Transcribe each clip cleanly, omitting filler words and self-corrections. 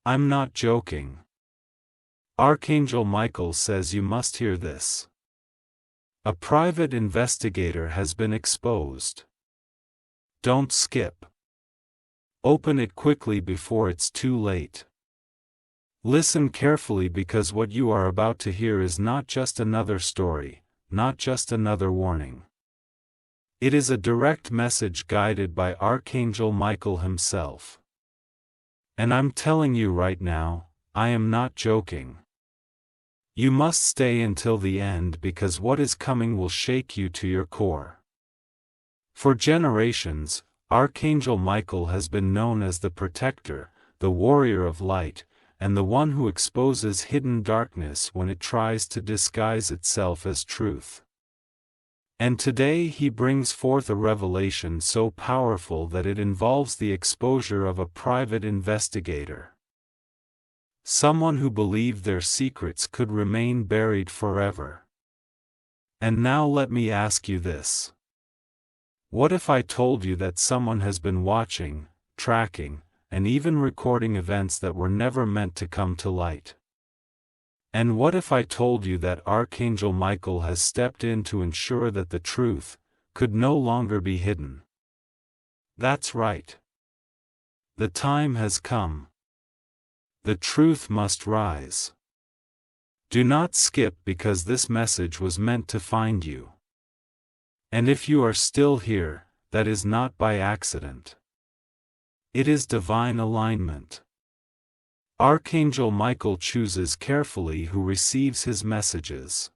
I'm not joking. Archangel Michael says you must hear this. A private investigator has been exposed. Don't skip. Open it quickly before it's too late. Listen carefully because what you are about to hear is not just another story, not just another warning. It is a direct message guided by Archangel Michael himself. And I'm telling you right now, I am not joking. You must stay until the end because what is coming will shake you to your core. For generations, Archangel Michael has been known as the protector, the warrior of light, and the one who exposes hidden darkness when it tries to disguise itself as truth. And today he brings forth a revelation so powerful that it involves the exposure of a private investigator. Someone who believed their secrets could remain buried forever. And now let me ask you this. What if I told you that someone has been watching, tracking, and even recording events that were never meant to come to light? And what if I told you that Archangel Michael has stepped in to ensure that the truth could no longer be hidden? That's right. The time has come. The truth must rise. Do not skip because this message was meant to find you. And if you are still here, that is not by accident. It is divine alignment. Archangel Michael chooses carefully who receives his messages.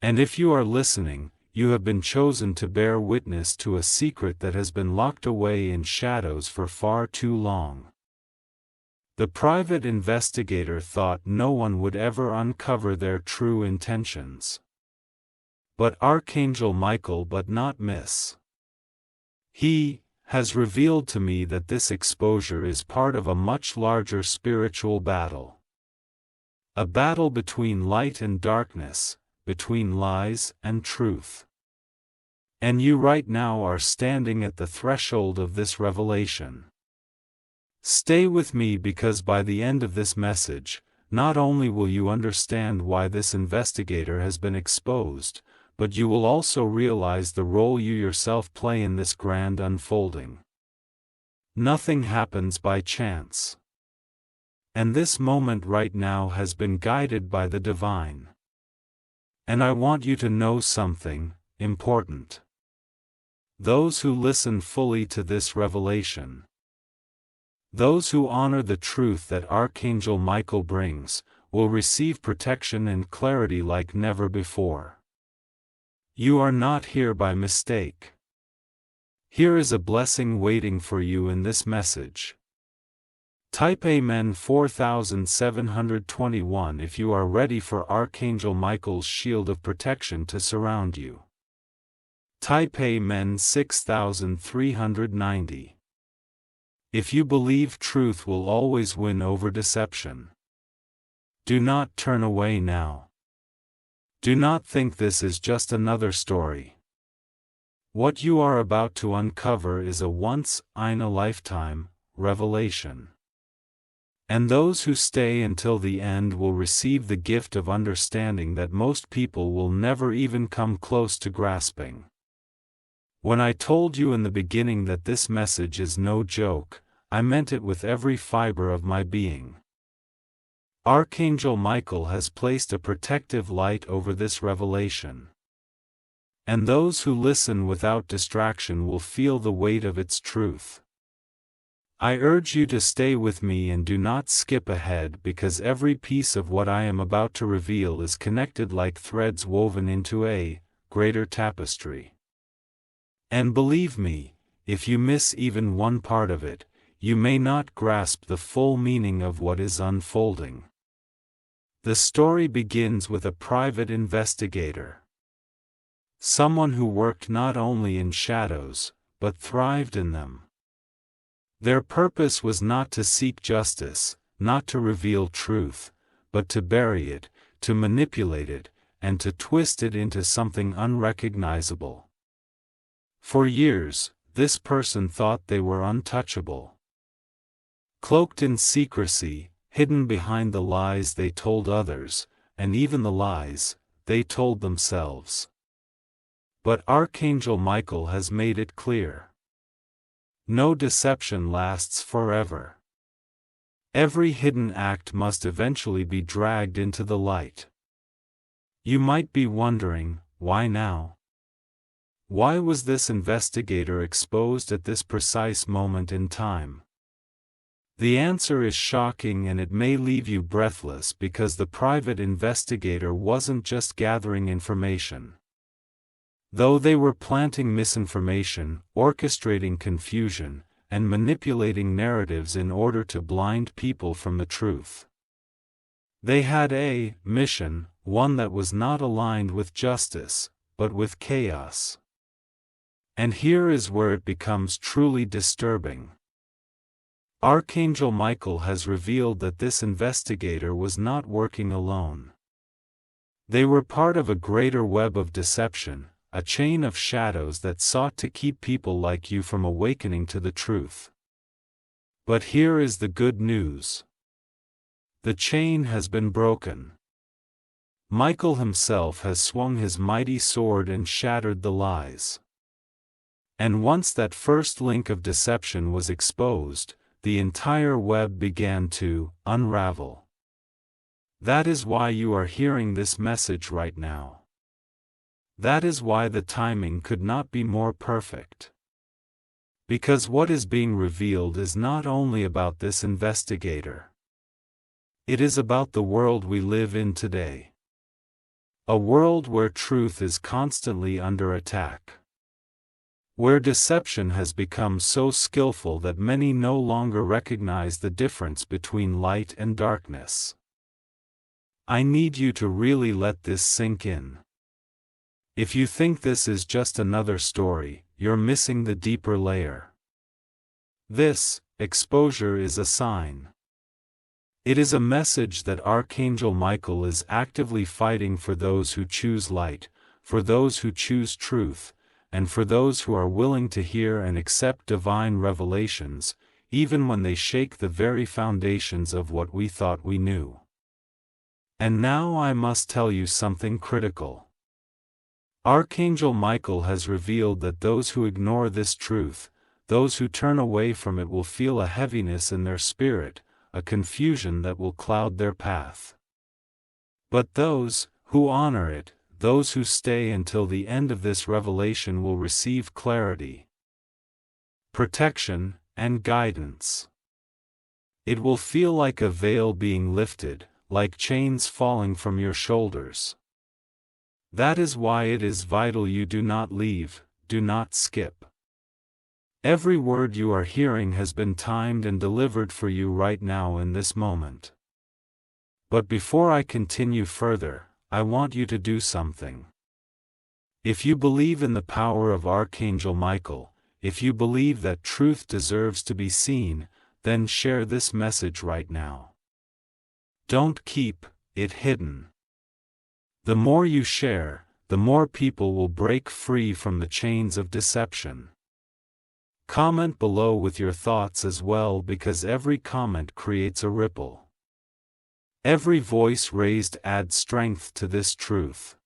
And if you are listening, you have been chosen to bear witness to a secret that has been locked away in shadows for far too long. The private investigator thought no one would ever uncover their true intentions. But Archangel Michael but not miss. He has revealed to me that this exposure is part of a much larger spiritual battle. A battle between light and darkness, between lies and truth. And you right now are standing at the threshold of this revelation. Stay with me because by the end of this message, not only will you understand why this investigator has been exposed, but you will also realize the role you yourself play in this grand unfolding. Nothing happens by chance. And this moment right now has been guided by the divine. And I want you to know something important. Those who listen fully to this revelation, those who honor the truth that Archangel Michael brings, will receive protection and clarity like never before. You are not here by mistake. Here is a blessing waiting for you in this message. Type Amen 4721 if you are ready for Archangel Michael's shield of protection to surround you. Type Amen 6390. If you believe truth will always win over deception. Do not turn away now. Do not think this is just another story. What you are about to uncover is a once-in-a-lifetime revelation. And those who stay until the end will receive the gift of understanding that most people will never even come close to grasping. When I told you in the beginning that this message is no joke, I meant it with every fiber of my being. Archangel Michael has placed a protective light over this revelation. And those who listen without distraction will feel the weight of its truth. I urge you to stay with me and do not skip ahead because every piece of what I am about to reveal is connected like threads woven into a greater tapestry. And believe me, if you miss even one part of it, you may not grasp the full meaning of what is unfolding. The story begins with a private investigator. Someone who worked not only in shadows, but thrived in them. Their purpose was not to seek justice, not to reveal truth, but to bury it, to manipulate it, and to twist it into something unrecognizable. For years, this person thought they were untouchable. Cloaked in secrecy, hidden behind the lies they told others, and even the lies they told themselves. But Archangel Michael has made it clear. No deception lasts forever. Every hidden act must eventually be dragged into the light. You might be wondering, why now? Why was this investigator exposed at this precise moment in time? The answer is shocking, and it may leave you breathless, because the private investigator wasn't just gathering information. Though they were planting misinformation, orchestrating confusion, and manipulating narratives in order to blind people from the truth. They had a mission, one that was not aligned with justice, but with chaos. And here is where it becomes truly disturbing. Archangel Michael has revealed that this investigator was not working alone. They were part of a greater web of deception, a chain of shadows that sought to keep people like you from awakening to the truth. But here is the good news. The chain has been broken. Michael himself has swung his mighty sword and shattered the lies. And once that first link of deception was exposed, the entire web began to unravel. That is why you are hearing this message right now. That is why the timing could not be more perfect. Because what is being revealed is not only about this investigator. It is about the world we live in today. A world where truth is constantly under attack. Where deception has become so skillful that many no longer recognize the difference between light and darkness. I need you to really let this sink in. If you think this is just another story, you're missing the deeper layer. This exposure is a sign. It is a message that Archangel Michael is actively fighting for those who choose light, for those who choose truth, and for those who are willing to hear and accept divine revelations, even when they shake the very foundations of what we thought we knew. And now I must tell you something critical. Archangel Michael has revealed that those who ignore this truth, those who turn away from it, will feel a heaviness in their spirit, a confusion that will cloud their path. But those who honor it, those who stay until the end of this revelation, will receive clarity, protection, and guidance. It will feel like a veil being lifted, like chains falling from your shoulders. That is why it is vital you do not leave, do not skip. Every word you are hearing has been timed and delivered for you right now in this moment. But before I continue further, I want you to do something. If you believe in the power of Archangel Michael, if you believe that truth deserves to be seen, then share this message right now. Don't keep it hidden. The more you share, the more people will break free from the chains of deception. Comment below with your thoughts as well, because every comment creates a ripple. Every voice raised adds strength to this truth.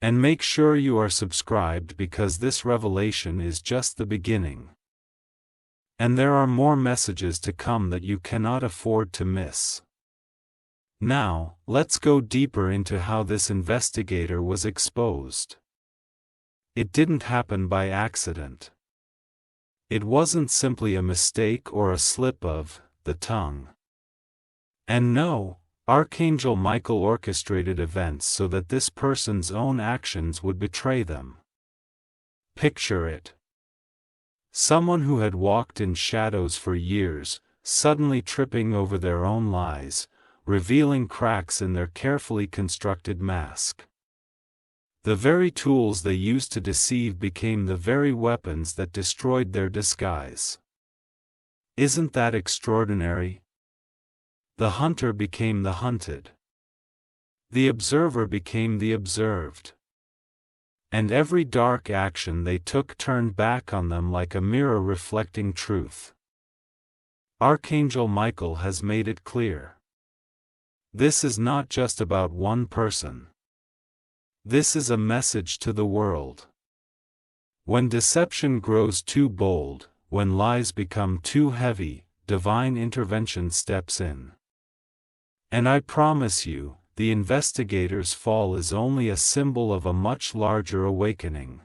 And make sure you are subscribed, because this revelation is just the beginning. And there are more messages to come that you cannot afford to miss. Now, let's go deeper into how this investigator was exposed. It didn't happen by accident. It wasn't simply a mistake or a slip of the tongue. And no, Archangel Michael orchestrated events so that this person's own actions would betray them. Picture it. Someone who had walked in shadows for years, suddenly tripping over their own lies, revealing cracks in their carefully constructed mask. The very tools they used to deceive became the very weapons that destroyed their disguise. Isn't that extraordinary? The hunter became the hunted. The observer became the observed. And every dark action they took turned back on them like a mirror reflecting truth. Archangel Michael has made it clear. This is not just about one person. This is a message to the world. When deception grows too bold, when lies become too heavy, divine intervention steps in. And I promise you, the investigator's fall is only a symbol of a much larger awakening.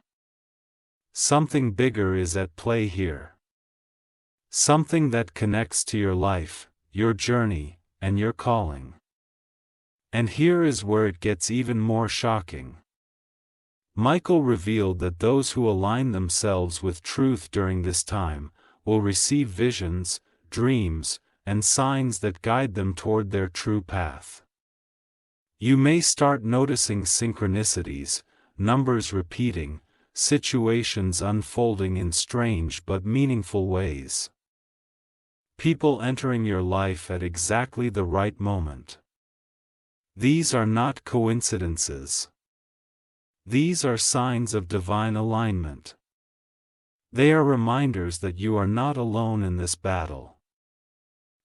Something bigger is at play here. Something that connects to your life, your journey, and your calling. And here is where it gets even more shocking. Michael revealed that those who align themselves with truth during this time will receive visions, dreams, and signs that guide them toward their true path. You may start noticing synchronicities, numbers repeating, situations unfolding in strange but meaningful ways. People entering your life at exactly the right moment. These are not coincidences. These are signs of divine alignment. They are reminders that you are not alone in this battle.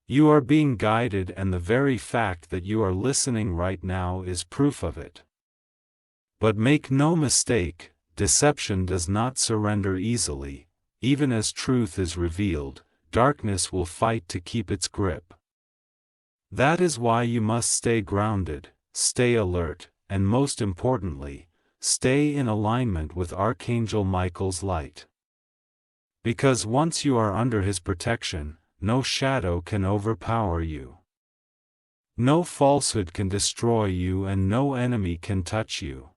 You are being guided, and the very fact that you are listening right now is proof of it. But make no mistake, deception does not surrender easily. Even as truth is revealed, darkness will fight to keep its grip. That is why you must stay grounded, stay alert, and most importantly, stay in alignment with Archangel Michael's light. Because once you are under his protection, no shadow can overpower you. No falsehood can destroy you, and no enemy can touch you.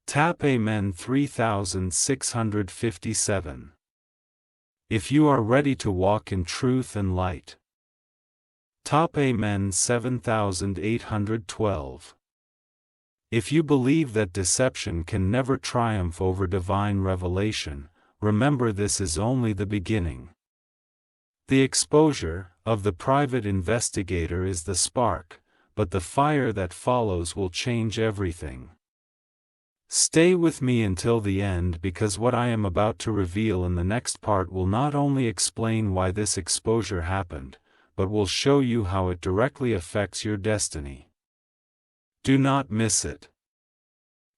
Tap Amen 3657. If you are ready to walk in truth and light. Tap Amen 7812. If you believe that deception can never triumph over divine revelation, remember this is only the beginning. The exposure of the private investigator is the spark, but the fire that follows will change everything. Stay with me until the end, because what I am about to reveal in the next part will not only explain why this exposure happened, but will show you how it directly affects your destiny. Do not miss it.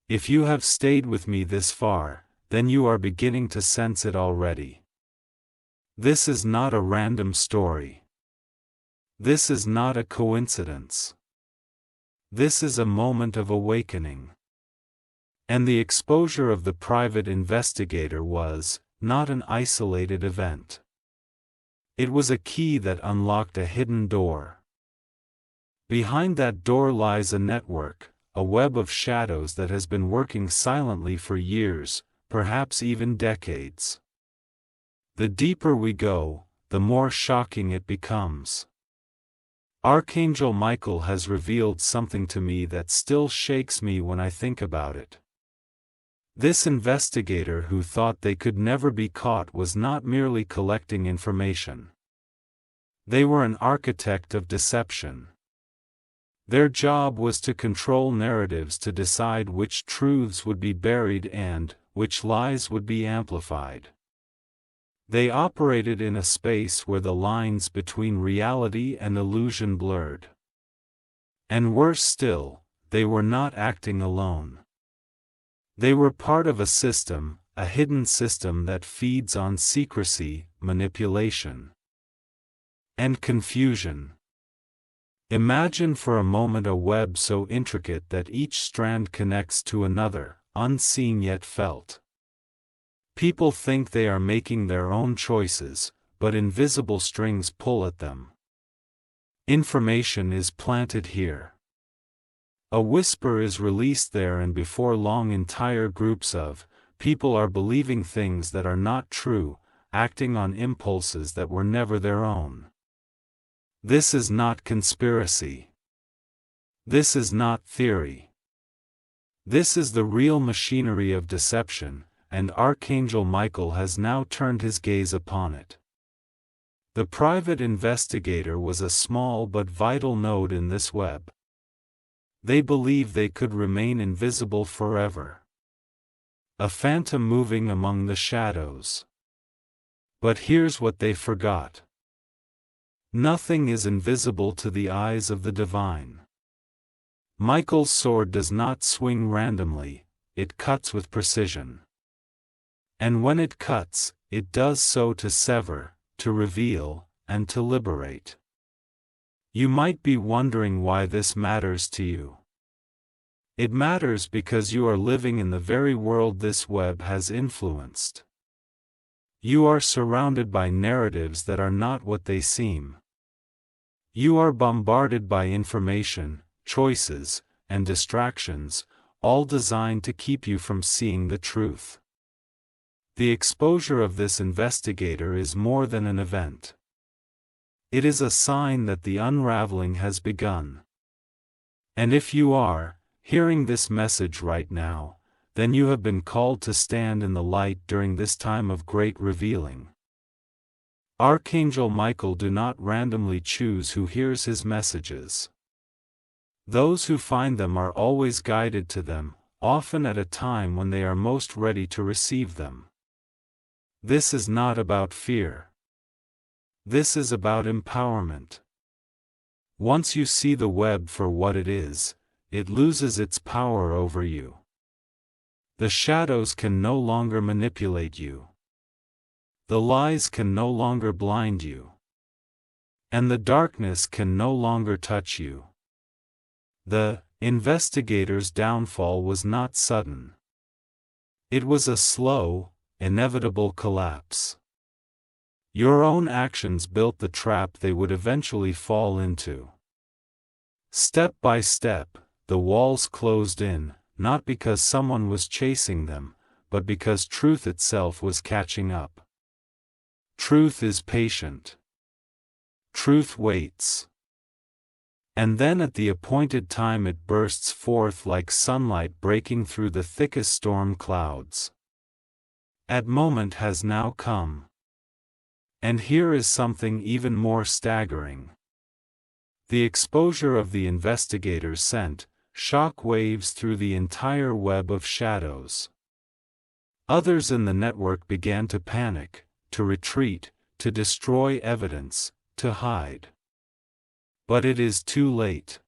If you have stayed with me this far, then you are beginning to sense it already. This is not a random story. This is not a coincidence. This is a moment of awakening. And the exposure of the private investigator was not an isolated event. It was a key that unlocked a hidden door. Behind that door lies a network, a web of shadows that has been working silently for years, perhaps even decades. The deeper we go, the more shocking it becomes. Archangel Michael has revealed something to me that still shakes me when I think about it. This investigator who thought they could never be caught was not merely collecting information. They were an architect of deception. Their job was to control narratives, to decide which truths would be buried and which lies would be amplified. They operated in a space where the lines between reality and illusion blurred. And worse still, they were not acting alone. They were part of a system, a hidden system that feeds on secrecy, manipulation, and confusion. Imagine for a moment a web so intricate that each strand connects to another, unseen yet felt. People think they are making their own choices, but invisible strings pull at them. Information is planted here. A whisper is released there, and before long entire groups of people are believing things that are not true, acting on impulses that were never their own. This is not conspiracy. This is not theory. This is the real machinery of deception, and Archangel Michael has now turned his gaze upon it. The private investigator was a small but vital node in this web. They believed they could remain invisible forever. A phantom moving among the shadows. But here's what they forgot. Nothing is invisible to the eyes of the divine. Michael's sword does not swing randomly, it cuts with precision. And when it cuts, it does so to sever, to reveal, and to liberate. You might be wondering why this matters to you. It matters because you are living in the very world this web has influenced. You are surrounded by narratives that are not what they seem. You are bombarded by information, choices, and distractions, all designed to keep you from seeing the truth. The exposure of this investigator is more than an event. It is a sign that the unraveling has begun. And if you are hearing this message right now, then you have been called to stand in the light during this time of great revealing. Archangel Michael do not randomly choose who hears his messages. Those who find them are always guided to them, often at a time when they are most ready to receive them. This is not about fear. This is about empowerment. Once you see the web for what it is, it loses its power over you. The shadows can no longer manipulate you. The lies can no longer blind you. And the darkness can no longer touch you. The investigator's downfall was not sudden. It was a slow, inevitable collapse. Your own actions built the trap they would eventually fall into. Step by step, the walls closed in, not because someone was chasing them, but because truth itself was catching up. Truth is patient. Truth waits. And then at the appointed time it bursts forth like sunlight breaking through the thickest storm clouds. That moment has now come. And here is something even more staggering. The exposure of the investigators sent shock waves through the entire web of shadows. Others in the network began to panic, to retreat, to destroy evidence, to hide. But it is too late.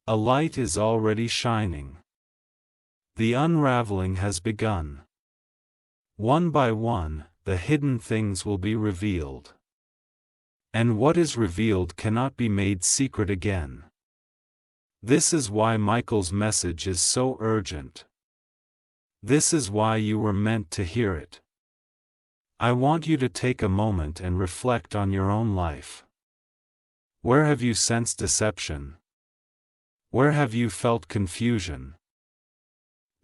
A light is already shining. The unraveling has begun. One by one, the hidden things will be revealed. And what is revealed cannot be made secret again. This is why Michael's message is so urgent. This is why you were meant to hear it. I want you to take a moment and reflect on your own life. Where have you sensed deception? Where have you felt confusion,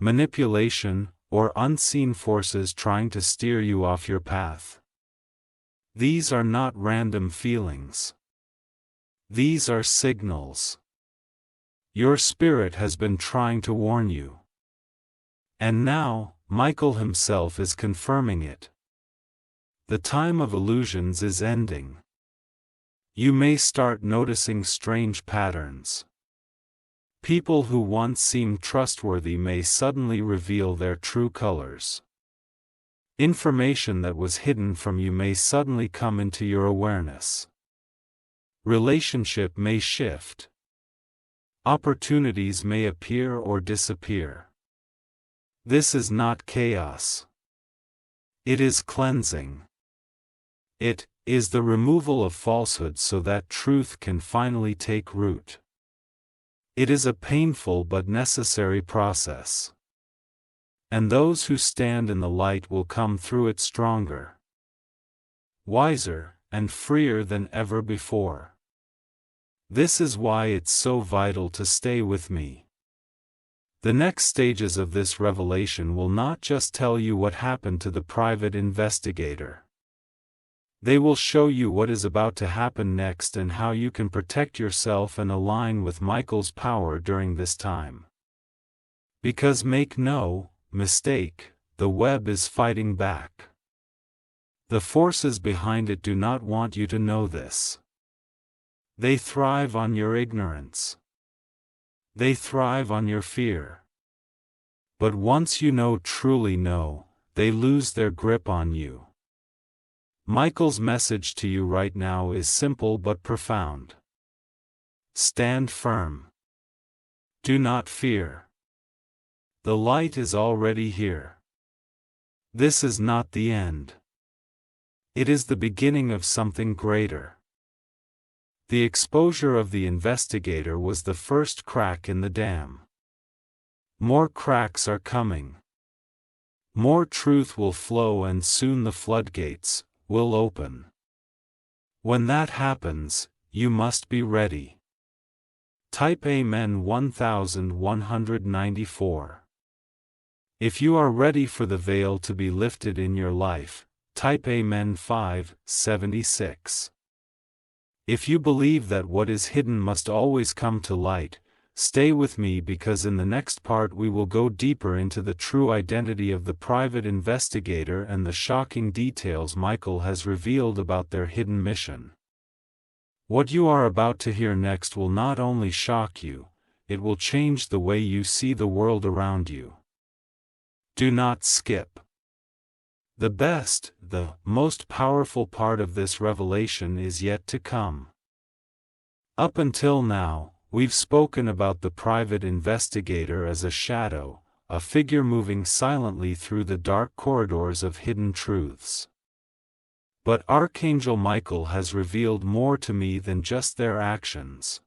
manipulation, or unseen forces trying to steer you off your path? These are not random feelings. These are signals. Your spirit has been trying to warn you. And now, Michael himself is confirming it. The time of illusions is ending. You may start noticing strange patterns. People who once seemed trustworthy may suddenly reveal their true colors. Information that was hidden from you may suddenly come into your awareness. Relationship may shift. Opportunities may appear or disappear. This is not chaos. It is cleansing. It is the removal of falsehood so that truth can finally take root. It is a painful but necessary process. And those who stand in the light will come through it stronger, wiser, and freer than ever before. This is why it's so vital to stay with me. The next stages of this revelation will not just tell you what happened to the private investigator. They will show you what is about to happen next and how you can protect yourself and align with Michael's power during this time. Because make no mistake, the web is fighting back. The forces behind it do not want you to know this. They thrive on your ignorance. They thrive on your fear. But once you know, truly know, they lose their grip on you. Michael's message to you right now is simple but profound. Stand firm. Do not fear. The light is already here. This is not the end. It is the beginning of something greater. The exposure of the investigator was the first crack in the dam. More cracks are coming. More truth will flow, and soon the floodgates will open. When that happens, you must be ready. Type Amen 1194. If you are ready for the veil to be lifted in your life, type Amen 576. If you believe that what is hidden must always come to light, stay with me, because in the next part we will go deeper into the true identity of the private investigator and the shocking details Michael has revealed about their hidden mission. What you are about to hear next will not only shock you, it will change the way you see the world around you. Do not skip. The best, the most powerful part of this revelation is yet to come. Up until now, we've spoken about the private investigator as a shadow, a figure moving silently through the dark corridors of hidden truths. But Archangel Michael has revealed more to me than just their actions.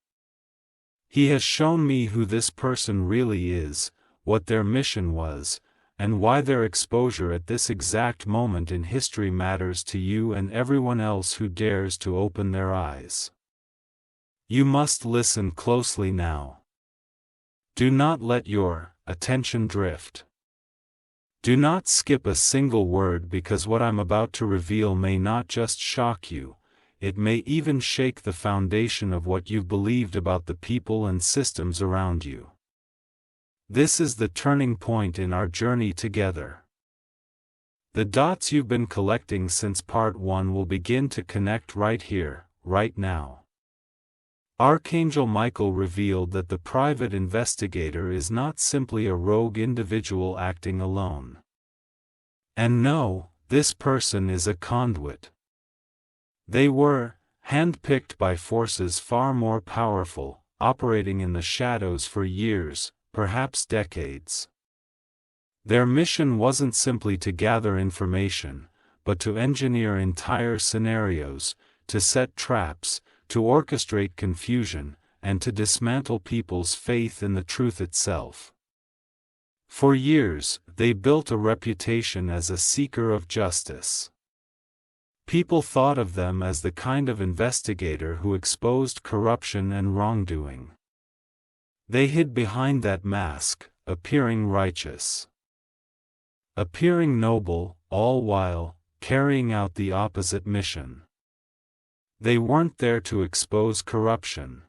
He has shown me who this person really is, what their mission was, and why their exposure at this exact moment in history matters to you and everyone else who dares to open their eyes. You must listen closely now. Do not let your attention drift. Do not skip a single word, because what I'm about to reveal may not just shock you, it may even shake the foundation of what you've believed about the people and systems around you. This is the turning point in our journey together. The dots you've been collecting since part 1 will begin to connect right here, right now. Archangel Michael revealed that the private investigator is not simply a rogue individual acting alone. And no, this person is a conduit. They were handpicked by forces far more powerful, operating in the shadows for years, perhaps decades. Their mission wasn't simply to gather information, but to engineer entire scenarios, to set traps, to orchestrate confusion, and to dismantle people's faith in the truth itself. For years, they built a reputation as a seeker of justice. People thought of them as the kind of investigator who exposed corruption and wrongdoing. They hid behind that mask, appearing righteous, appearing noble, all while carrying out the opposite mission. They weren't there to expose corruption.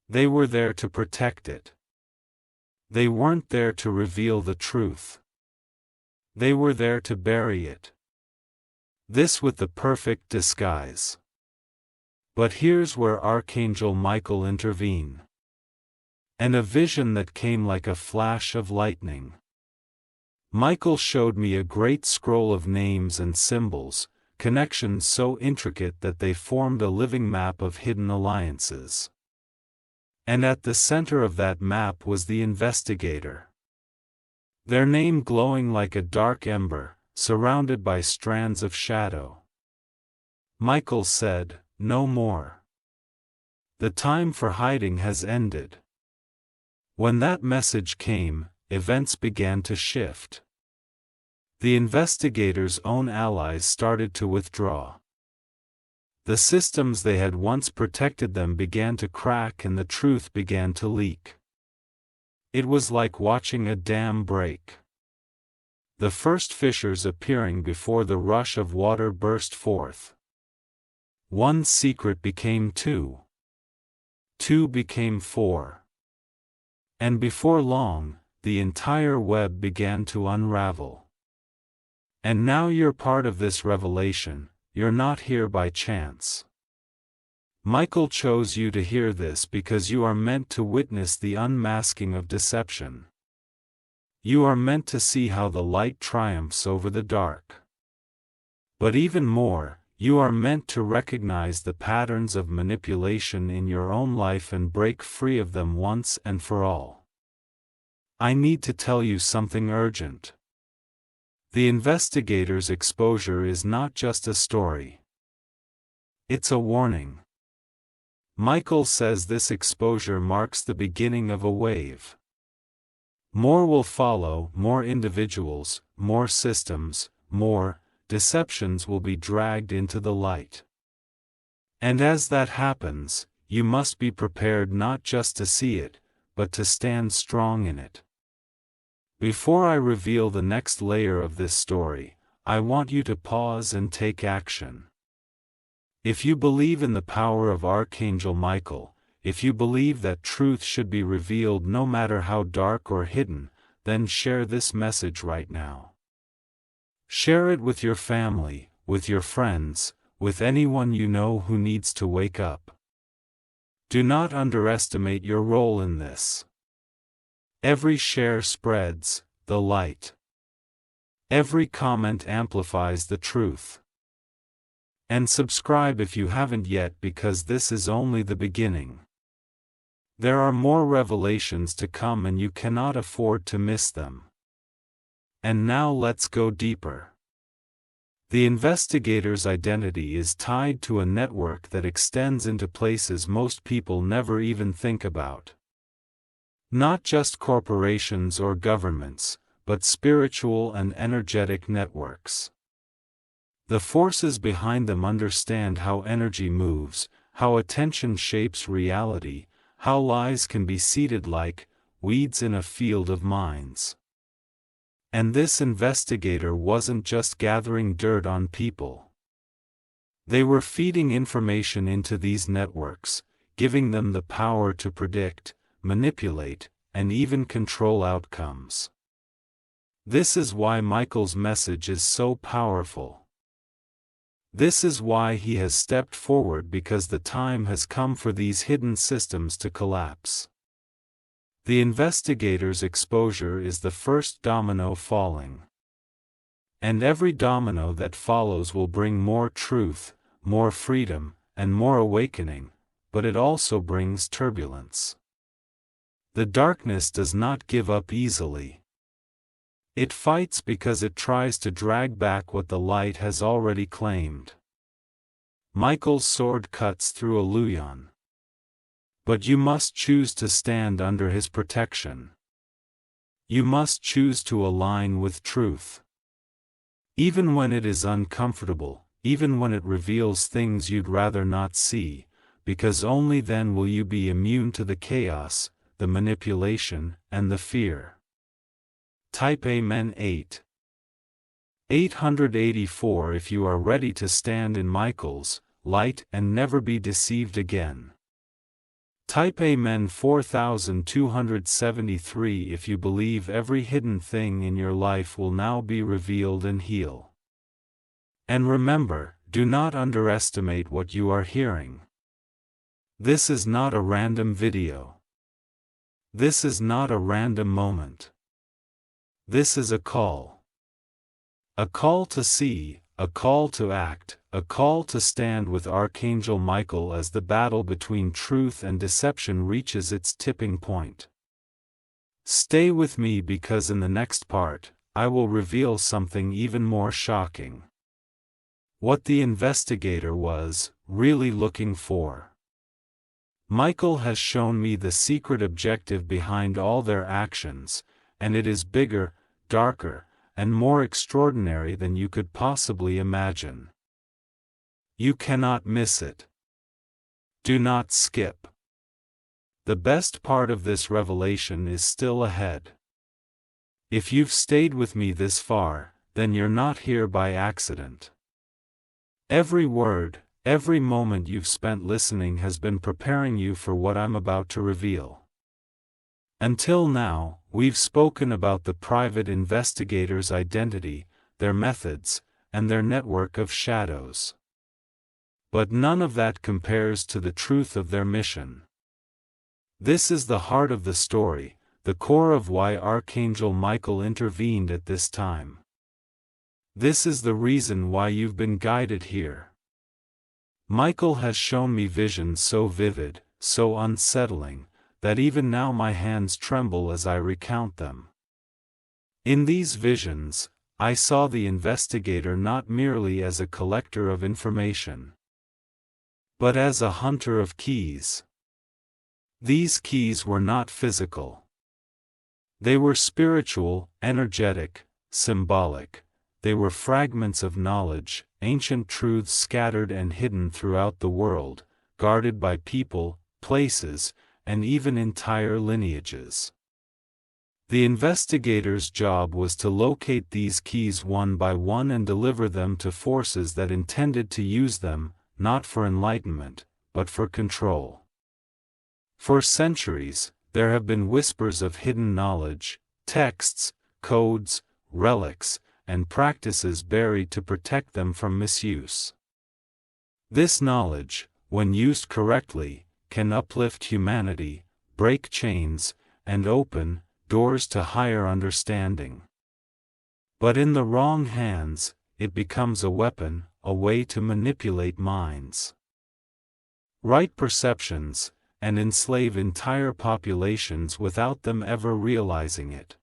They were there to protect it. They weren't there to reveal the truth. They were there to bury it. This with the perfect disguise. But here's where Archangel Michael intervened. And a vision that came like a flash of lightning. Michael showed me a great scroll of names and symbols, connections so intricate that they formed a living map of hidden alliances. And at the center of that map was the investigator. Their name glowing like a dark ember, surrounded by strands of shadow. Michael said, "No more. The time for hiding has ended." When that message came, events began to shift. The investigators' own allies started to withdraw. The systems they had once protected them began to crack, and the truth began to leak. It was like watching a dam break. The first fissures appearing before the rush of water burst forth. One secret became two. Two became four. And before long, the entire web began to unravel. And now you're part of this revelation, you're not here by chance. Michael chose you to hear this because you are meant to witness the unmasking of deception. You are meant to see how the light triumphs over the dark. But even more, you are meant to recognize the patterns of manipulation in your own life and break free of them once and for all. I need to tell you something urgent. The investigator's exposure is not just a story. It's a warning. Michael says this exposure marks the beginning of a wave. More will follow, more individuals, more systems, more deceptions will be dragged into the light. And as that happens, you must be prepared not just to see it, but to stand strong in it. Before I reveal the next layer of this story, I want you to pause and take action. If you believe in the power of Archangel Michael, if you believe that truth should be revealed no matter how dark or hidden, then share this message right now. Share it with your family, with your friends, with anyone you know who needs to wake up. Do not underestimate your role in this. Every share spreads the light. Every comment amplifies the truth. And subscribe if you haven't yet, because this is only the beginning. There are more revelations to come and you cannot afford to miss them. And now let's go deeper. The investigator's identity is tied to a network that extends into places most people never even think about. Not just corporations or governments, but spiritual and energetic networks. The forces behind them understand how energy moves, how attention shapes reality, how lies can be seeded like weeds in a field of minds. And this investigator wasn't just gathering dirt on people. They were feeding information into these networks, giving them the power to predict, manipulate, and even control outcomes. This is why Michael's message is so powerful. This is why he has stepped forward, because the time has come for these hidden systems to collapse. The investigator's exposure is the first domino falling. And every domino that follows will bring more truth, more freedom, and more awakening, but it also brings turbulence. The darkness does not give up easily. It fights because it tries to drag back what the light has already claimed. Michael's sword cuts through illusion. But you must choose to stand under his protection. You must choose to align with truth. Even when it is uncomfortable, even when it reveals things you'd rather not see, because only then will you be immune to the chaos, the manipulation, and the fear. Type Amen 884 if you are ready to stand in Michael's light and never be deceived again. Type Amen 4273 if you believe every hidden thing in your life will now be revealed and heal. And remember, do not underestimate what you are hearing. This is not a random video. This is not a random moment. This is a call. A call to see, a call to act, a call to stand with Archangel Michael as the battle between truth and deception reaches its tipping point. Stay with me, because in the next part, I will reveal something even more shocking. What the investigator was really looking for. Michael has shown me the secret objective behind all their actions, and it is bigger, darker, and more extraordinary than you could possibly imagine. You cannot miss it. Do not skip. The best part of this revelation is still ahead. If you've stayed with me this far, then you're not here by accident. Every word, every moment you've spent listening has been preparing you for what I'm about to reveal. Until now, we've spoken about the private investigator's identity, their methods, and their network of shadows. But none of that compares to the truth of their mission. This is the heart of the story, the core of why Archangel Michael intervened at this time. This is the reason why you've been guided here. Michael has shown me visions so vivid, so unsettling, that even now my hands tremble as I recount them. In these visions, I saw the investigator not merely as a collector of information, but as a hunter of keys. These keys were not physical. They were spiritual, energetic, symbolic. They were fragments of knowledge, ancient truths scattered and hidden throughout the world, guarded by people, places, and even entire lineages. The investigator's job was to locate these keys one by one and deliver them to forces that intended to use them, not for enlightenment, but for control. For centuries, there have been whispers of hidden knowledge, texts, codes, relics, and practices buried to protect them from misuse. This knowledge, when used correctly, can uplift humanity, break chains, and open doors to higher understanding. But in the wrong hands, it becomes a weapon, a way to manipulate minds, right perceptions, and enslave entire populations without them ever realizing it.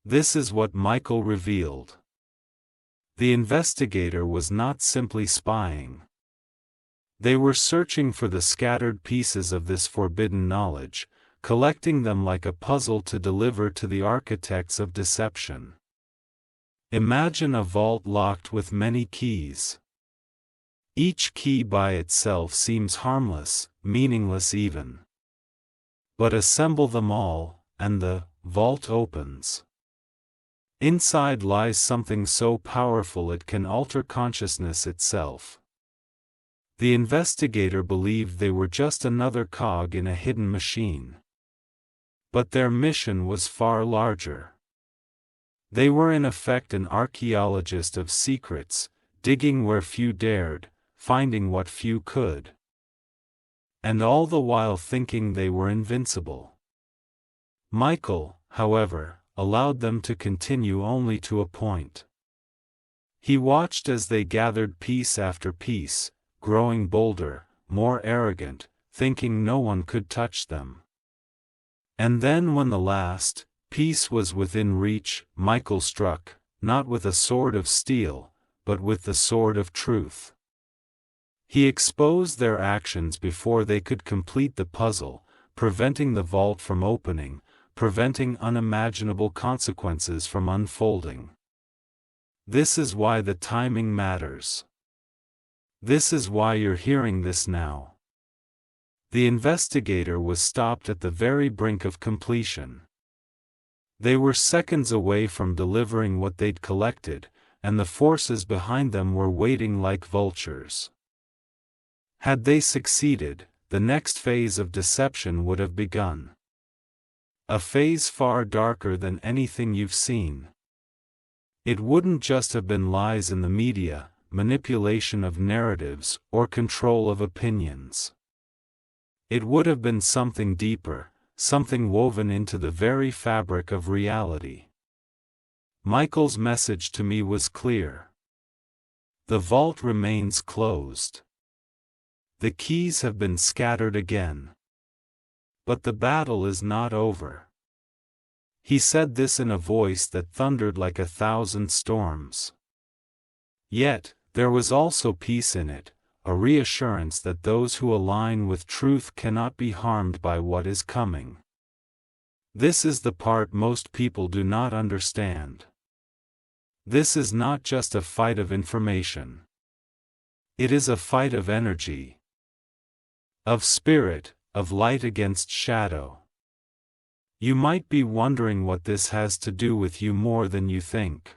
This is what Michael revealed. The investigator was not simply spying. They were searching for the scattered pieces of this forbidden knowledge, collecting them like a puzzle to deliver to the architects of deception. Imagine a vault locked with many keys. Each key by itself seems harmless, meaningless even. But assemble them all, and the vault opens. Inside lies something so powerful it can alter consciousness itself. The investigator believed they were just another cog in a hidden machine. But their mission was far larger. They were in effect an archaeologist of secrets, digging where few dared, finding what few could. And all the while thinking they were invincible. Michael, however, allowed them to continue only to a point. He watched as they gathered piece after piece, growing bolder, more arrogant, thinking no one could touch them. And then when the last piece was within reach, Michael struck, not with a sword of steel, but with the sword of truth. He exposed their actions before they could complete the puzzle, preventing the vault from opening, preventing unimaginable consequences from unfolding. This is why the timing matters. This is why you're hearing this now. The investigator was stopped at the very brink of completion. They were seconds away from delivering what they'd collected, and the forces behind them were waiting like vultures. Had they succeeded, the next phase of deception would have begun. A phase far darker than anything you've seen. It wouldn't just have been lies in the media, manipulation of narratives, or control of opinions. It would have been something deeper, something woven into the very fabric of reality. Michael's message to me was clear. The vault remains closed. The keys have been scattered again. But the battle is not over. He said this in a voice that thundered like 1,000 storms. Yet, there was also peace in it, a reassurance that those who align with truth cannot be harmed by what is coming. This is the part most people do not understand. This is not just a fight of information. It is a fight of energy, of spirit, of light against shadow. You might be wondering what this has to do with you more than you think.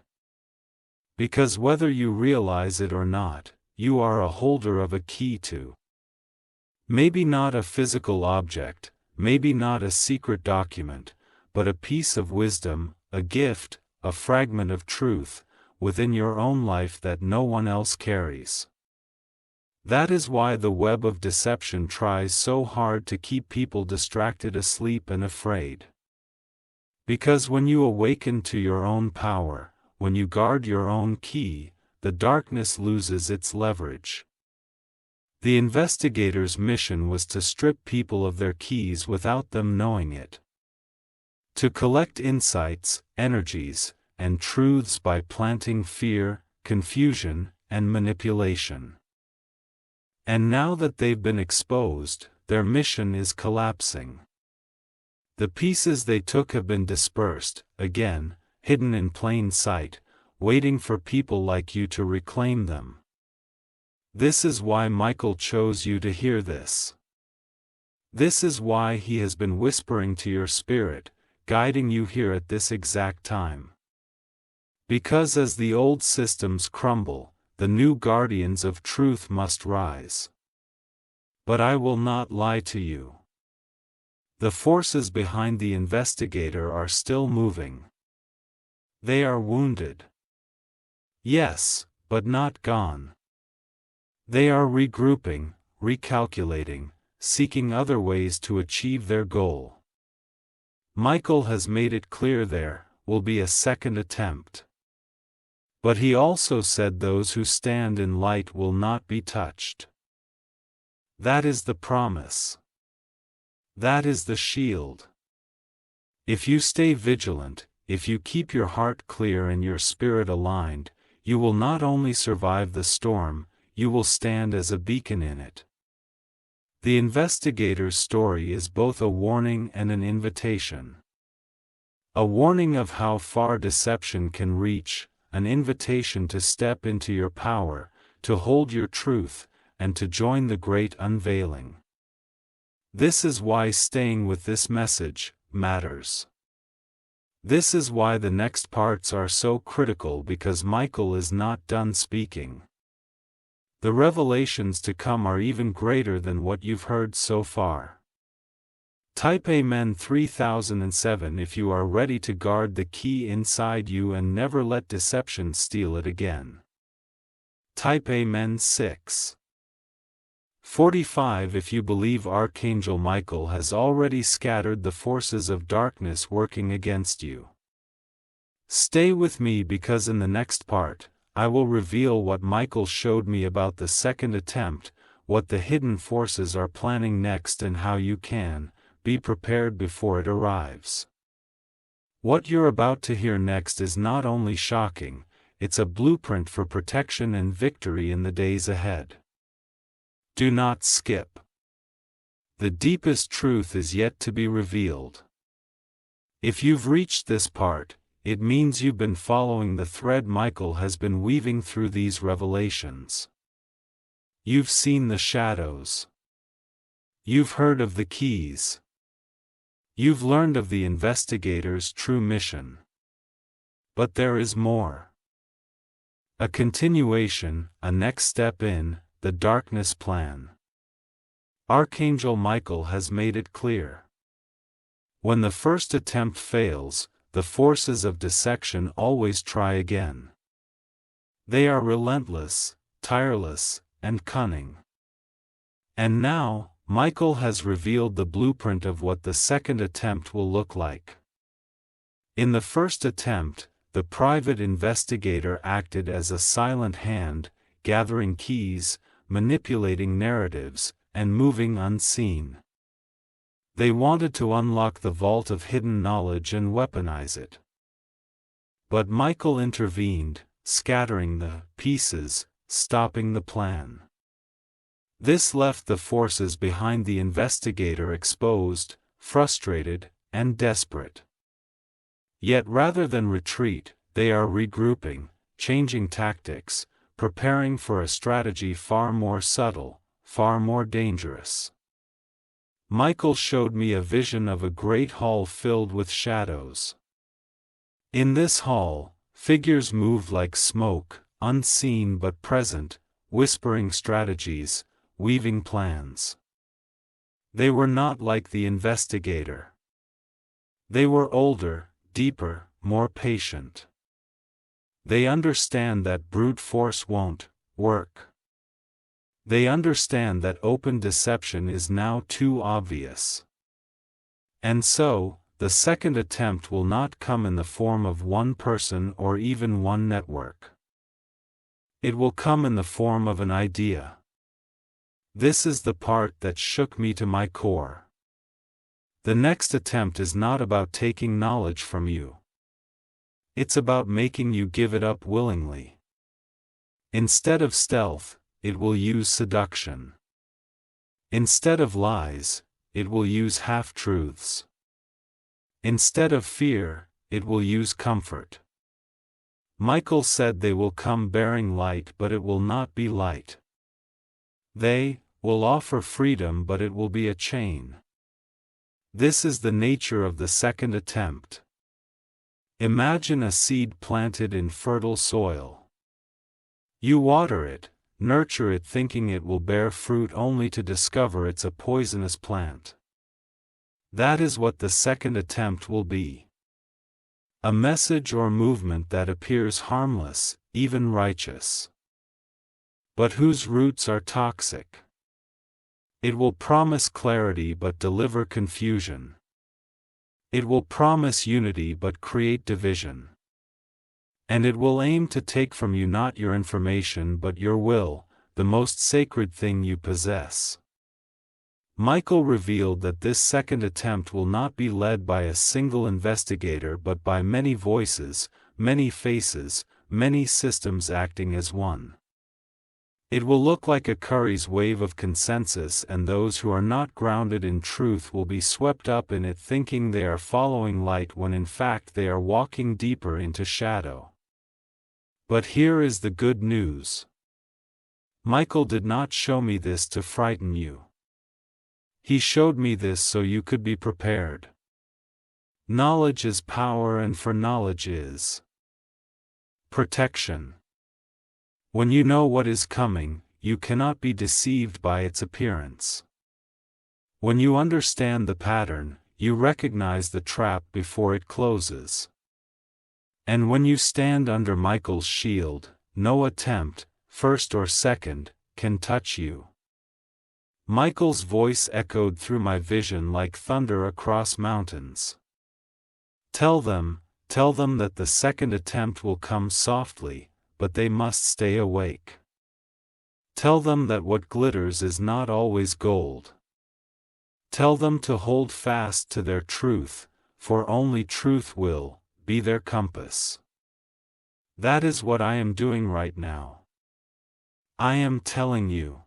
Because whether you realize it or not, you are a holder of a key to. Maybe not a physical object, maybe not a secret document, but a piece of wisdom, a gift, a fragment of truth, within your own life that no one else carries. That is why the web of deception tries so hard to keep people distracted, asleep, and afraid. Because when you awaken to your own power, when you guard your own key, the darkness loses its leverage. The investigator's mission was to strip people of their keys without them knowing it. To collect insights, energies, and truths by planting fear, confusion, and manipulation. And now that they've been exposed, their mission is collapsing. The pieces they took have been dispersed, again, hidden in plain sight, waiting for people like you to reclaim them. This is why Michael chose you to hear this. This is why he has been whispering to your spirit, guiding you here at this exact time. Because as the old systems crumble, the new guardians of truth must rise. But I will not lie to you. The forces behind the investigator are still moving. They are wounded. Yes, but not gone. They are regrouping, recalculating, seeking other ways to achieve their goal. Michael has made it clear there will be a second attempt. But he also said those who stand in light will not be touched. That is the promise. That is the shield. If you stay vigilant, if you keep your heart clear and your spirit aligned, you will not only survive the storm, you will stand as a beacon in it. The investigator's story is both a warning and an invitation. A warning of how far deception can reach, an invitation to step into your power, to hold your truth, and to join the great unveiling. This is why staying with this message matters. This is why the next parts are so critical, because Michael is not done speaking. The revelations to come are even greater than what you've heard so far. Type Amen 3007 if you are ready to guard the key inside you and never let deception steal it again. Type Amen 645 if you believe Archangel Michael has already scattered the forces of darkness working against you. Stay with me, because in the next part, I will reveal what Michael showed me about the second attempt, what the hidden forces are planning next, and how you can be prepared before it arrives. What you're about to hear next is not only shocking, it's a blueprint for protection and victory in the days ahead. Do not skip. The deepest truth is yet to be revealed. If you've reached this part, it means you've been following the thread Michael has been weaving through these revelations. You've seen the shadows. You've heard of the keys. You've learned of the investigator's true mission. But there is more. A continuation, a next step in the darkness plan. Archangel Michael has made it clear. When the first attempt fails, the forces of deception always try again. They are relentless, tireless, and cunning. And now, Michael has revealed the blueprint of what the second attempt will look like. In the first attempt, the private investigator acted as a silent hand, gathering keys, manipulating narratives, and moving unseen. They wanted to unlock the vault of hidden knowledge and weaponize it. But Michael intervened, scattering the pieces, stopping the plan. This left the forces behind the investigator exposed, frustrated, and desperate. Yet rather than retreat, they are regrouping, changing tactics, preparing for a strategy far more subtle, far more dangerous. Michael showed me a vision of a great hall filled with shadows. In this hall, figures moved like smoke, unseen but present, whispering strategies, weaving plans. They were not like the investigator. They were older, deeper, more patient. They understand that brute force won't work. They understand that open deception is now too obvious. And so, the second attempt will not come in the form of one person or even one network. It will come in the form of an idea. This is the part that shook me to my core. The next attempt is not about taking knowledge from you. It's about making you give it up willingly. Instead of stealth, it will use seduction. Instead of lies, it will use half-truths. Instead of fear, it will use comfort. Michael said they will come bearing light, but it will not be light. They will offer freedom, but it will be a chain. This is the nature of the second attempt. Imagine a seed planted in fertile soil. You water it, nurture it thinking it will bear fruit only to discover it's a poisonous plant. That is what the second attempt will be. A message or movement that appears harmless, even righteous, but whose roots are toxic. It will promise clarity but deliver confusion. It will promise unity but create division. And it will aim to take from you not your information but your will, the most sacred thing you possess. Michael revealed that this second attempt will not be led by a single investigator but by many voices, many faces, many systems acting as one. It will look like a Curry's wave of consensus, and those who are not grounded in truth will be swept up in it thinking they are following light when in fact they are walking deeper into shadow. But here is the good news. Michael did not show me this to frighten you. He showed me this so you could be prepared. Knowledge is power, and for knowledge is protection. When you know what is coming, you cannot be deceived by its appearance. When you understand the pattern, you recognize the trap before it closes. And when you stand under Michael's shield, no attempt, first or second, can touch you. Michael's voice echoed through my vision like thunder across mountains. Tell them that the second attempt will come softly, but they must stay awake. Tell them that what glitters is not always gold. Tell them to hold fast to their truth, for only truth will be their compass. That is what I am doing right now. I am telling you.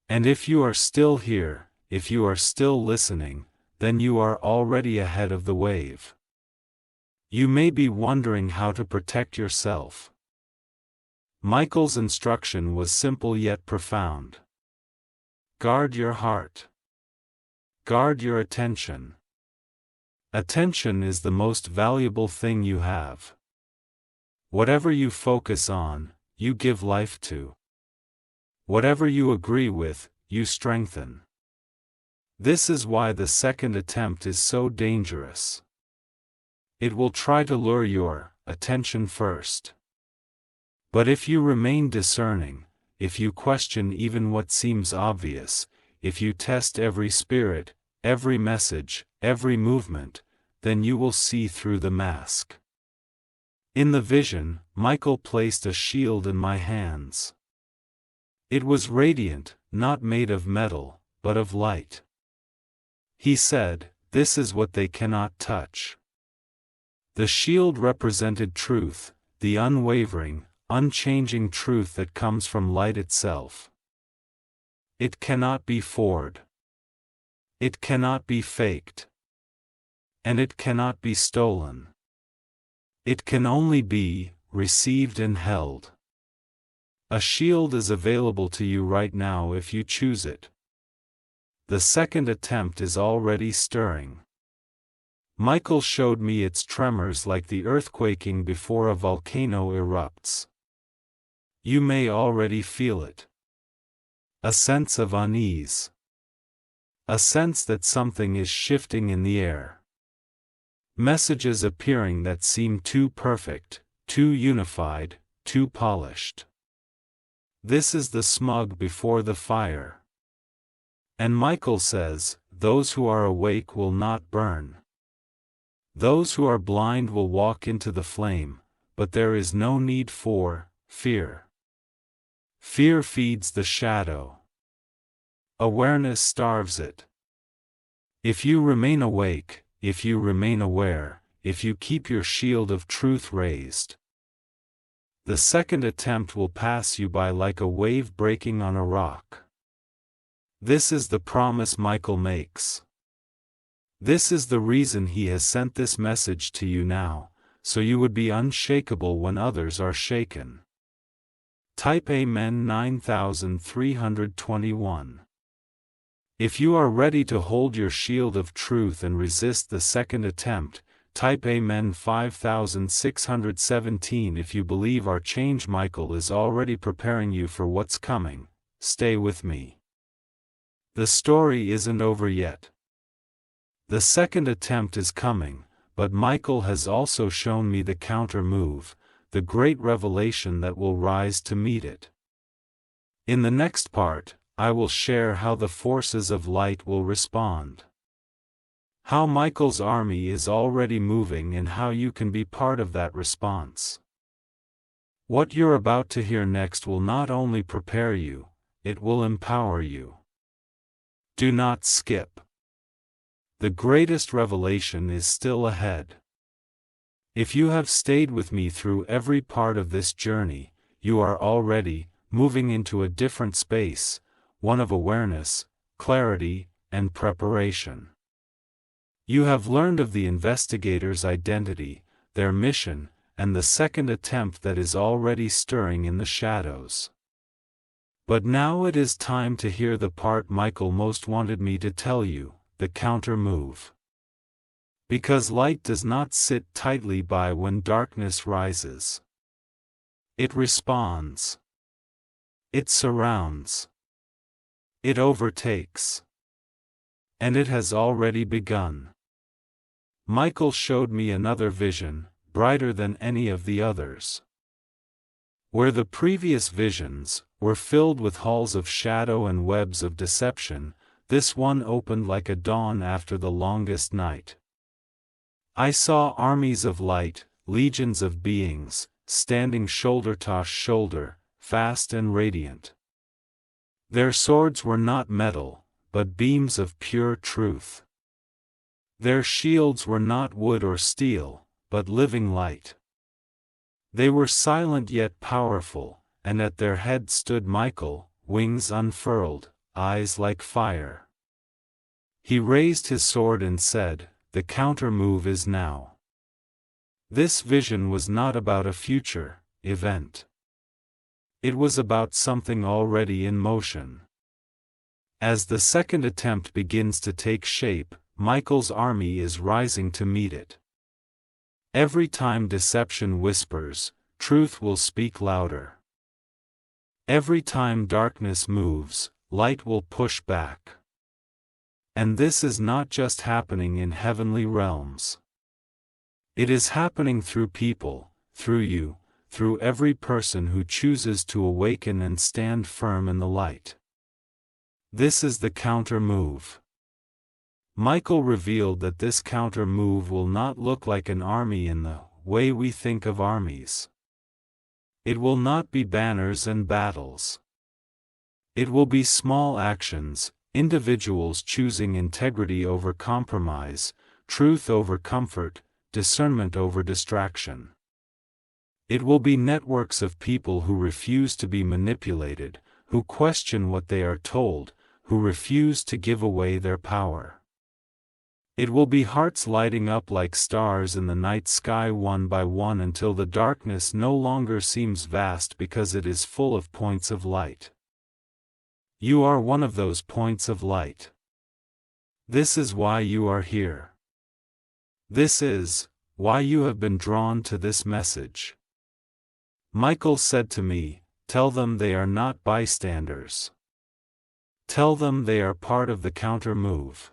And if you are still here, if you are still listening, then you are already ahead of the wave. You may be wondering how to protect yourself. Michael's instruction was simple yet profound. Guard your heart. Guard your attention. Attention is the most valuable thing you have. Whatever you focus on, you give life to. Whatever you agree with, you strengthen. This is why the second attempt is so dangerous. It will try to lure your attention first. But if you remain discerning, if you question even what seems obvious, if you test every spirit, every message, every movement, then you will see through the mask. In the vision, Michael placed a shield in my hands. It was radiant, not made of metal, but of light. He said, "This is what they cannot touch." The shield represented truth, the unwavering, unchanging truth that comes from light itself. It cannot be forged. It cannot be faked. And it cannot be stolen. It can only be received and held. A shield is available to you right now if you choose it. The second attempt is already stirring. Michael showed me its tremors like the earthquaking before a volcano erupts. You may already feel it. A sense of unease. A sense that something is shifting in the air. Messages appearing that seem too perfect, too unified, too polished. This is the smug before the fire. And Michael says, those who are awake will not burn. Those who are blind will walk into the flame, but there is no need for fear. Fear feeds the shadow. Awareness starves it. If you remain awake, if you remain aware, if you keep your shield of truth raised, the second attempt will pass you by like a wave breaking on a rock. This is the promise Michael makes. This is the reason he has sent this message to you now, so you would be unshakable when others are shaken. Type Amen 9321. If you are ready to hold your shield of truth and resist the second attempt, type Amen 5617. If you believe Archangel Michael is already preparing you for what's coming, stay with me. The story isn't over yet. The second attempt is coming, but Michael has also shown me the counter move, the great revelation that will rise to meet it. In the next part, I will share how the forces of light will respond. How Michael's army is already moving and how you can be part of that response. What you're about to hear next will not only prepare you, it will empower you. Do not skip. The greatest revelation is still ahead. If you have stayed with me through every part of this journey, you are already moving into a different space, one of awareness, clarity, and preparation. You have learned of the investigator's identity, their mission, and the second attempt that is already stirring in the shadows. But now it is time to hear the part Michael most wanted me to tell you, the counter move. Because light does not sit tightly by when darkness rises. It responds. It surrounds. It overtakes. And it has already begun. Michael showed me another vision, brighter than any of the others. Where the previous visions were filled with halls of shadow and webs of deception, this one opened like a dawn after the longest night. I saw armies of light, legions of beings, standing shoulder to shoulder, fast and radiant. Their swords were not metal, but beams of pure truth. Their shields were not wood or steel, but living light. They were silent yet powerful, and at their head stood Michael, wings unfurled, eyes like fire. He raised his sword and said, "The counter move is now." This vision was not about a future event. It was about something already in motion. As the second attempt begins to take shape, Michael's army is rising to meet it. Every time deception whispers, truth will speak louder. Every time darkness moves, light will push back. And this is not just happening in heavenly realms. It is happening through people, through you, through every person who chooses to awaken and stand firm in the light. This is the counter move. Michael revealed that this counter move will not look like an army in the way we think of armies. It will not be banners and battles. It will be small actions, individuals choosing integrity over compromise, truth over comfort, discernment over distraction. It will be networks of people who refuse to be manipulated, who question what they are told, who refuse to give away their power. It will be hearts lighting up like stars in the night sky one by one until the darkness no longer seems vast because it is full of points of light. You are one of those points of light. This is why you are here. This is why you have been drawn to this message. Michael said to me, "Tell them they are not bystanders. Tell them they are part of the counter move."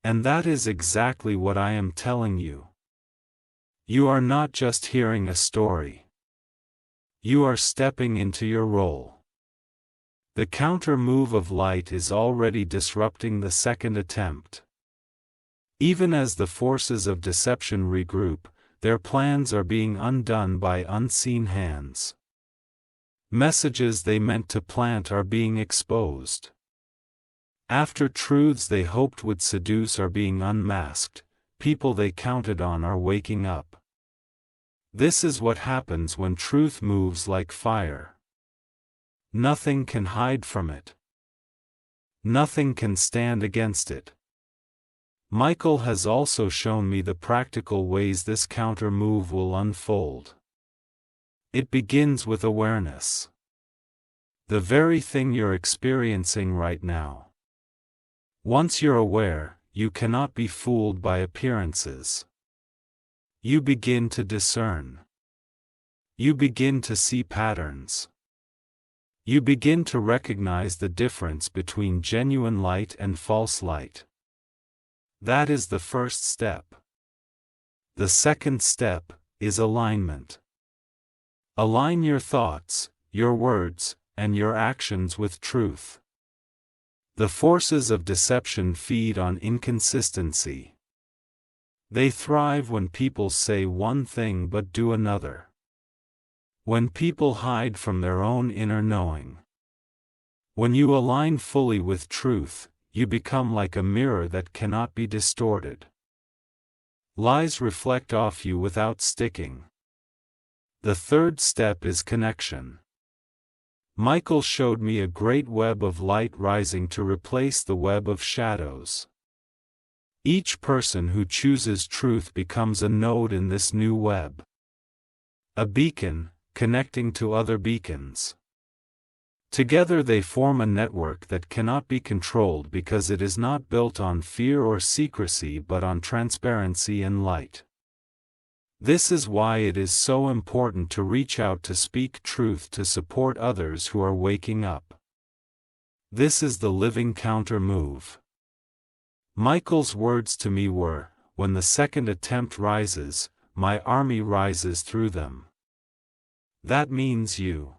And that is exactly what I am telling you. You are not just hearing a story. You are stepping into your role. The counter move of light is already disrupting the second attempt. Even as the forces of deception regroup, their plans are being undone by unseen hands. Messages they meant to plant are being exposed. After truths they hoped would seduce are being unmasked, people they counted on are waking up. This is what happens when truth moves like fire. Nothing can hide from it. Nothing can stand against it. Michael has also shown me the practical ways this counter move will unfold. It begins with awareness. The very thing you're experiencing right now. Once you're aware, you cannot be fooled by appearances. You begin to discern. You begin to see patterns. You begin to recognize the difference between genuine light and false light. That is the first step. The second step is alignment. Align your thoughts, your words, and your actions with truth. The forces of deception feed on inconsistency. They thrive when people say one thing but do another. When people hide from their own inner knowing. When you align fully with truth, you become like a mirror that cannot be distorted. Lies reflect off you without sticking. The third step is connection. Michael showed me a great web of light rising to replace the web of shadows. Each person who chooses truth becomes a node in this new web. A beacon, connecting to other beacons. Together they form a network that cannot be controlled because it is not built on fear or secrecy but on transparency and light. This is why it is so important to reach out to speak truth to support others who are waking up. This is the living counter move. Michael's words to me were, "When the second attempt rises, my army rises through them." That means you.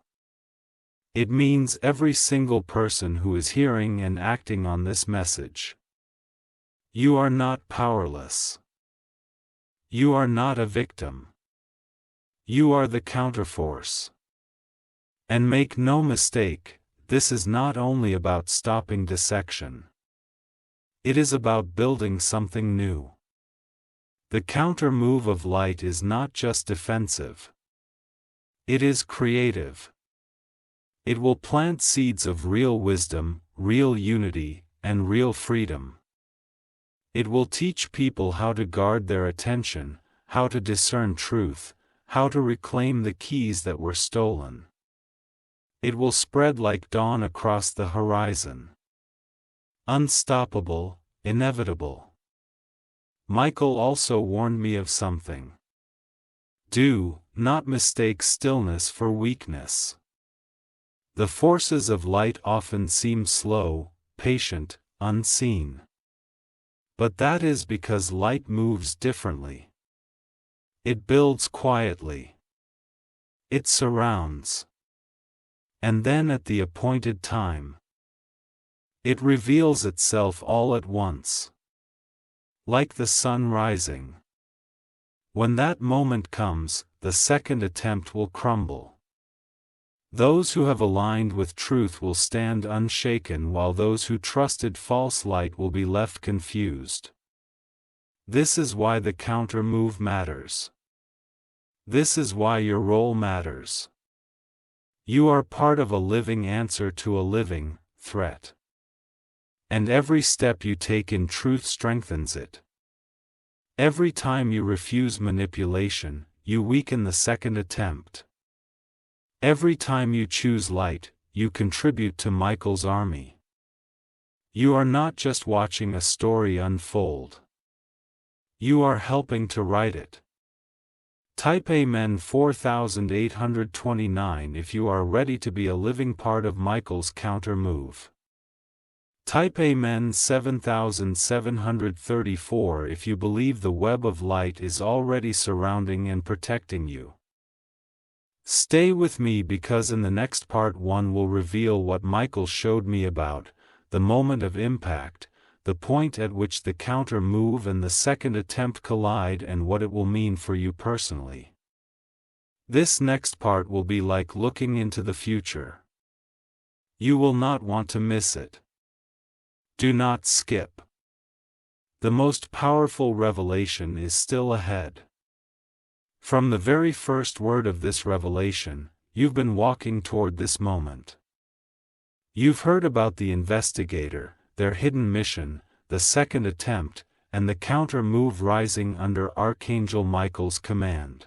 It means every single person who is hearing and acting on this message. You are not powerless. You are not a victim. You are the counterforce. And make no mistake, this is not only about stopping dissection. It is about building something new. The counter move of light is not just defensive. It is creative. It will plant seeds of real wisdom, real unity, and real freedom. It will teach people how to guard their attention, how to discern truth, how to reclaim the keys that were stolen. It will spread like dawn across the horizon. Unstoppable, inevitable. Michael also warned me of something. Do not mistake stillness for weakness. The forces of light often seem slow, patient, unseen. But that is because light moves differently. It builds quietly. It surrounds. And then at the appointed time, it reveals itself all at once. Like the sun rising. When that moment comes, the second attempt will crumble. Those who have aligned with truth will stand unshaken while those who trusted false light will be left confused. This is why the counter move matters. This is why your role matters. You are part of a living answer to a living threat. And every step you take in truth strengthens it. Every time you refuse manipulation, you weaken the second attempt. Every time you choose light, you contribute to Michael's army. You are not just watching a story unfold. You are helping to write it. Type Amen 4829 if you are ready to be a living part of Michael's counter move. Type Amen 7734 if you believe the web of light is already surrounding and protecting you. Stay with me because in the next part 1 will reveal what Michael showed me about the moment of impact, the point at which the counter move and the second attempt collide, and what it will mean for you personally. This next part will be like looking into the future. You will not want to miss it. Do not skip. The most powerful revelation is still ahead. From the very first word of this revelation, you've been walking toward this moment. You've heard about the investigator, their hidden mission, the second attempt, and the counter move rising under Archangel Michael's command.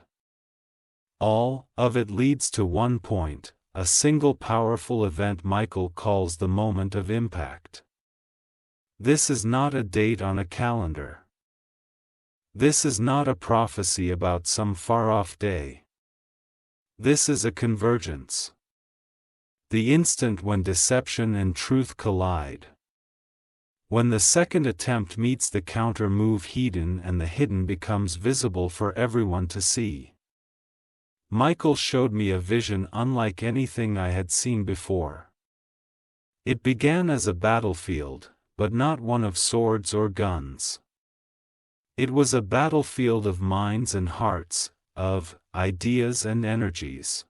All of it leads to one point, a single powerful event Michael calls the moment of impact. This is not a date on a calendar. This is not a prophecy about some far-off day. This is a convergence. The instant when deception and truth collide. When the second attempt meets the counter move hidden, and the hidden becomes visible for everyone to see. Michael showed me a vision unlike anything I had seen before. It began as a battlefield, but not one of swords or guns. It was a battlefield of minds and hearts, of ideas and energies.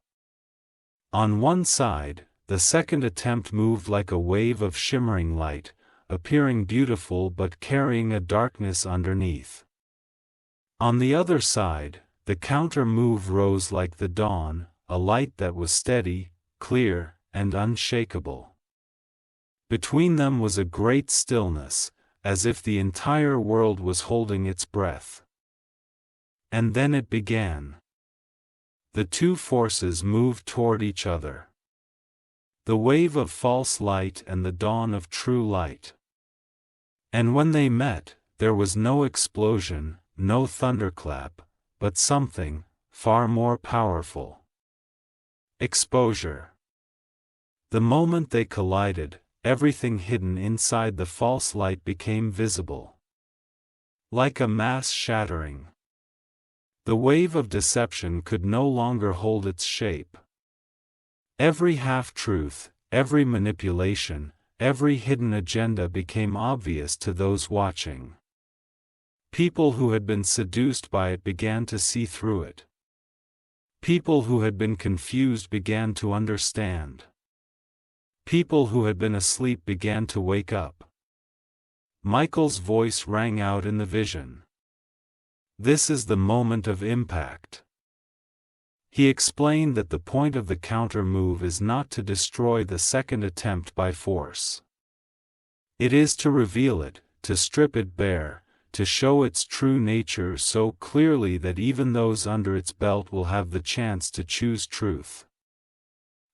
On one side, the second attempt moved like a wave of shimmering light, appearing beautiful but carrying a darkness underneath. On the other side, the counter move rose like the dawn, a light that was steady, clear, and unshakable. Between them was a great stillness, as if the entire world was holding its breath. And then it began. The two forces moved toward each other. The wave of false light and the dawn of true light. And when they met, there was no explosion, no thunderclap, but something far more powerful. Exposure. The moment they collided, everything hidden inside the false light became visible. Like a mass shattering. The wave of deception could no longer hold its shape. Every half-truth, every manipulation, every hidden agenda became obvious to those watching. People who had been seduced by it began to see through it. People who had been confused began to understand. People who had been asleep began to wake up. Michael's voice rang out in the vision. This is the moment of impact. He explained that the point of the counter move is not to destroy the second attempt by force. It is to reveal it, to strip it bare, to show its true nature so clearly that even those under its belt will have the chance to choose truth.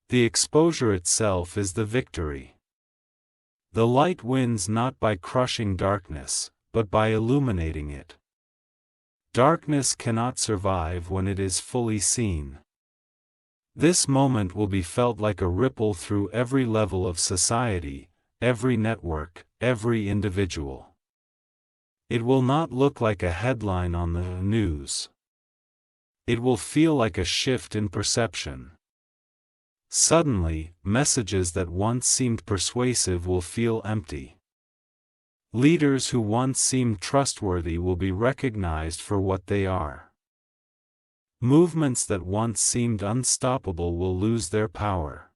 The exposure itself is the victory. The light wins not by crushing darkness, but by illuminating it. Darkness cannot survive when it is fully seen. This moment will be felt like a ripple through every level of society, every network, every individual. It will not look like a headline on the news. It will feel like a shift in perception. Suddenly, messages that once seemed persuasive will feel empty. Leaders who once seemed trustworthy will be recognized for what they are. Movements that once seemed unstoppable will lose their power.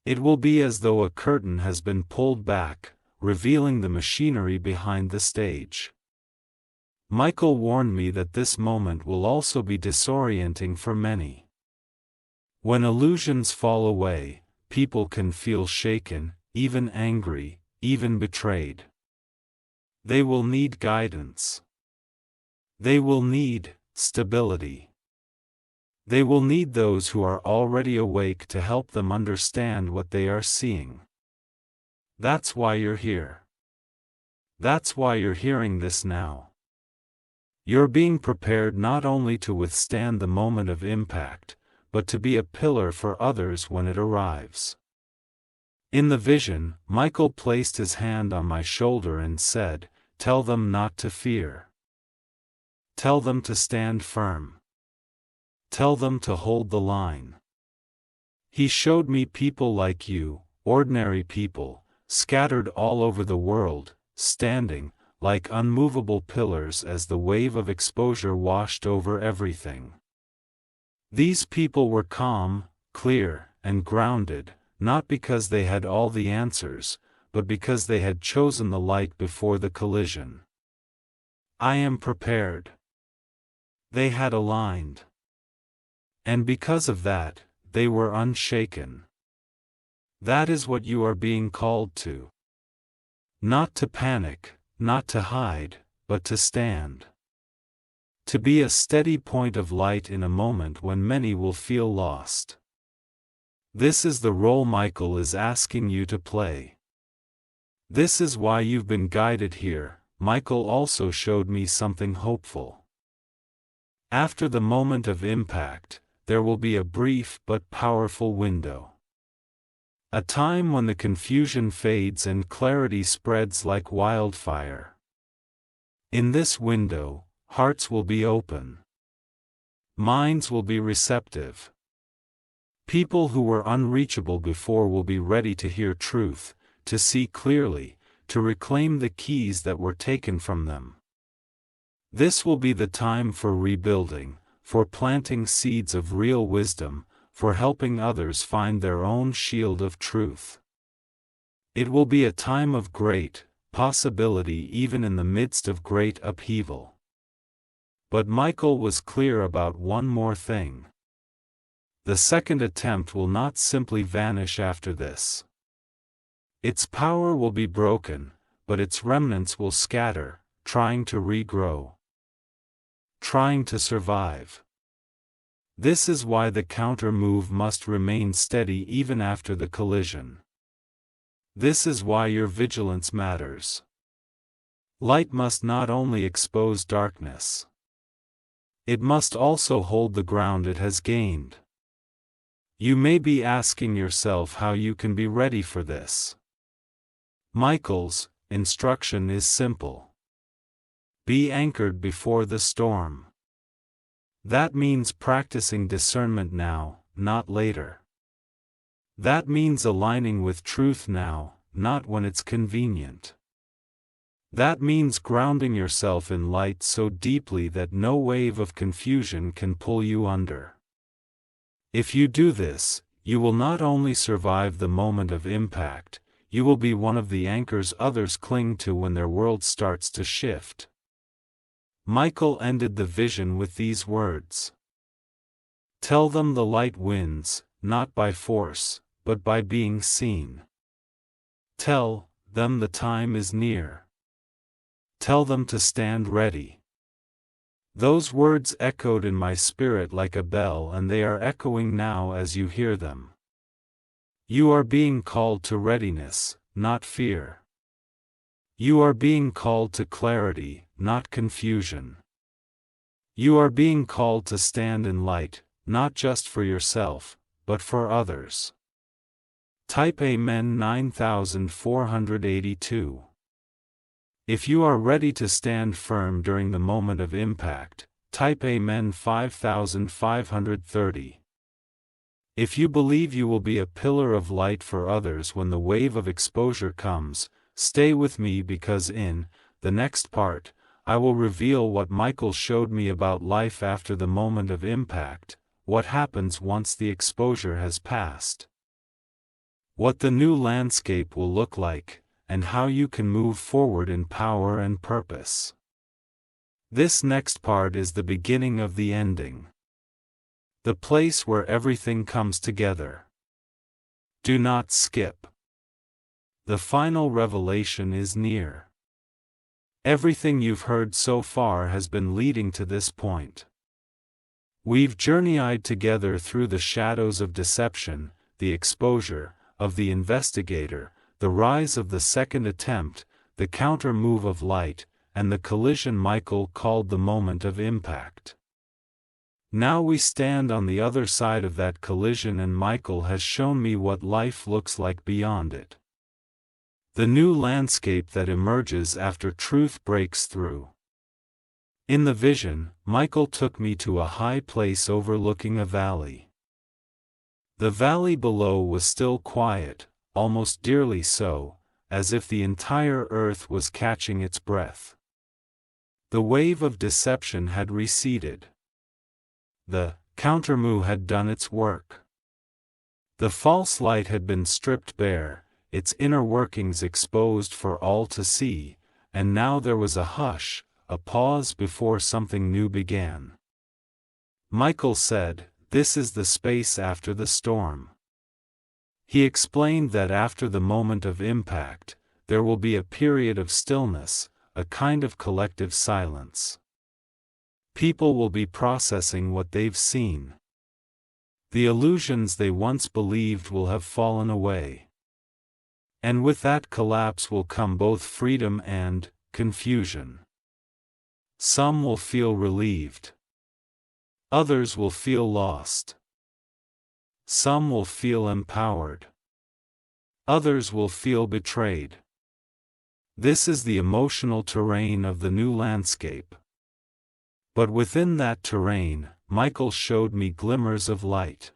It will be as though a curtain has been pulled back, revealing the machinery behind the stage. Michael warned me that this moment will also be disorienting for many. When illusions fall away, people can feel shaken, even angry, even betrayed. They will need guidance. They will need stability. They will need those who are already awake to help them understand what they are seeing. That's why you're here. That's why you're hearing this now. You're being prepared not only to withstand the moment of impact, but to be a pillar for others when it arrives. In the vision, Michael placed his hand on my shoulder and said, "Tell them not to fear. Tell them to stand firm. Tell them to hold the line." He showed me people like you, ordinary people, scattered all over the world, standing, like unmovable pillars as the wave of exposure washed over everything. These people were calm, clear, and grounded, not because they had all the answers, but because they had chosen the light before the collision. I am prepared. They had aligned. And because of that, they were unshaken. That is what you are being called to. Not to panic, not to hide, but to stand. To be a steady point of light in a moment when many will feel lost. This is the role Michael is asking you to play. This is why you've been guided here. Michael also showed me something hopeful. After the moment of impact, there will be a brief but powerful window. A time when the confusion fades and clarity spreads like wildfire. In this window, hearts will be open. Minds will be receptive. People who were unreachable before will be ready to hear truth, to see clearly, to reclaim the keys that were taken from them. This will be the time for rebuilding, for planting seeds of real wisdom, for helping others find their own shield of truth. It will be a time of great possibility even in the midst of great upheaval. But Michael was clear about one more thing. The second attempt will not simply vanish after this. Its power will be broken, but its remnants will scatter, trying to regrow. Trying to survive. This is why the counter move must remain steady even after the collision. This is why your vigilance matters. Light must not only expose darkness. It must also hold the ground it has gained. You may be asking yourself how you can be ready for this. Michael's instruction is simple. Be anchored before the storm. That means practicing discernment now, not later. That means aligning with truth now, not when it's convenient. That means grounding yourself in light so deeply that no wave of confusion can pull you under. If you do this, you will not only survive the moment of impact, you will be one of the anchors others cling to when their world starts to shift. Michael ended the vision with these words. Tell them the light wins, not by force, but by being seen. Tell them the time is near. Tell them to stand ready. Those words echoed in my spirit like a bell, and they are echoing now as you hear them. You are being called to readiness, not fear. You are being called to clarity, not confusion. You are being called to stand in light, not just for yourself, but for others. Type Amen 9482. If you are ready to stand firm during the moment of impact, type Amen 5530. If you believe you will be a pillar of light for others when the wave of exposure comes, stay with me because in the next part, I will reveal what Michael showed me about life after the moment of impact, what happens once the exposure has passed, what the new landscape will look like, and how you can move forward in power and purpose. This next part is the beginning of the ending. The place where everything comes together. Do not skip. The final revelation is near. Everything you've heard so far has been leading to this point. We've journeyed together through the shadows of deception, the exposure of the investigator, the rise of the second attempt, the counter move of light, and the collision Michael called the moment of impact. Now we stand on the other side of that collision, and Michael has shown me what life looks like beyond it. The new landscape that emerges after truth breaks through. In the vision, Michael took me to a high place overlooking a valley. The valley below was still quiet, almost dearly so, as if the entire earth was catching its breath. The wave of deception had receded. The countermove had done its work. The false light had been stripped bare, its inner workings exposed for all to see, and now there was a hush, a pause before something new began. Michael said, "This is the space after the storm." He explained that after the moment of impact, there will be a period of stillness, a kind of collective silence. People will be processing what they've seen. The illusions they once believed will have fallen away. And with that collapse will come both freedom and confusion. Some will feel relieved. Others will feel lost. Some will feel empowered. Others will feel betrayed. This is the emotional terrain of the new landscape. But within that terrain, Michael showed me glimmers of light.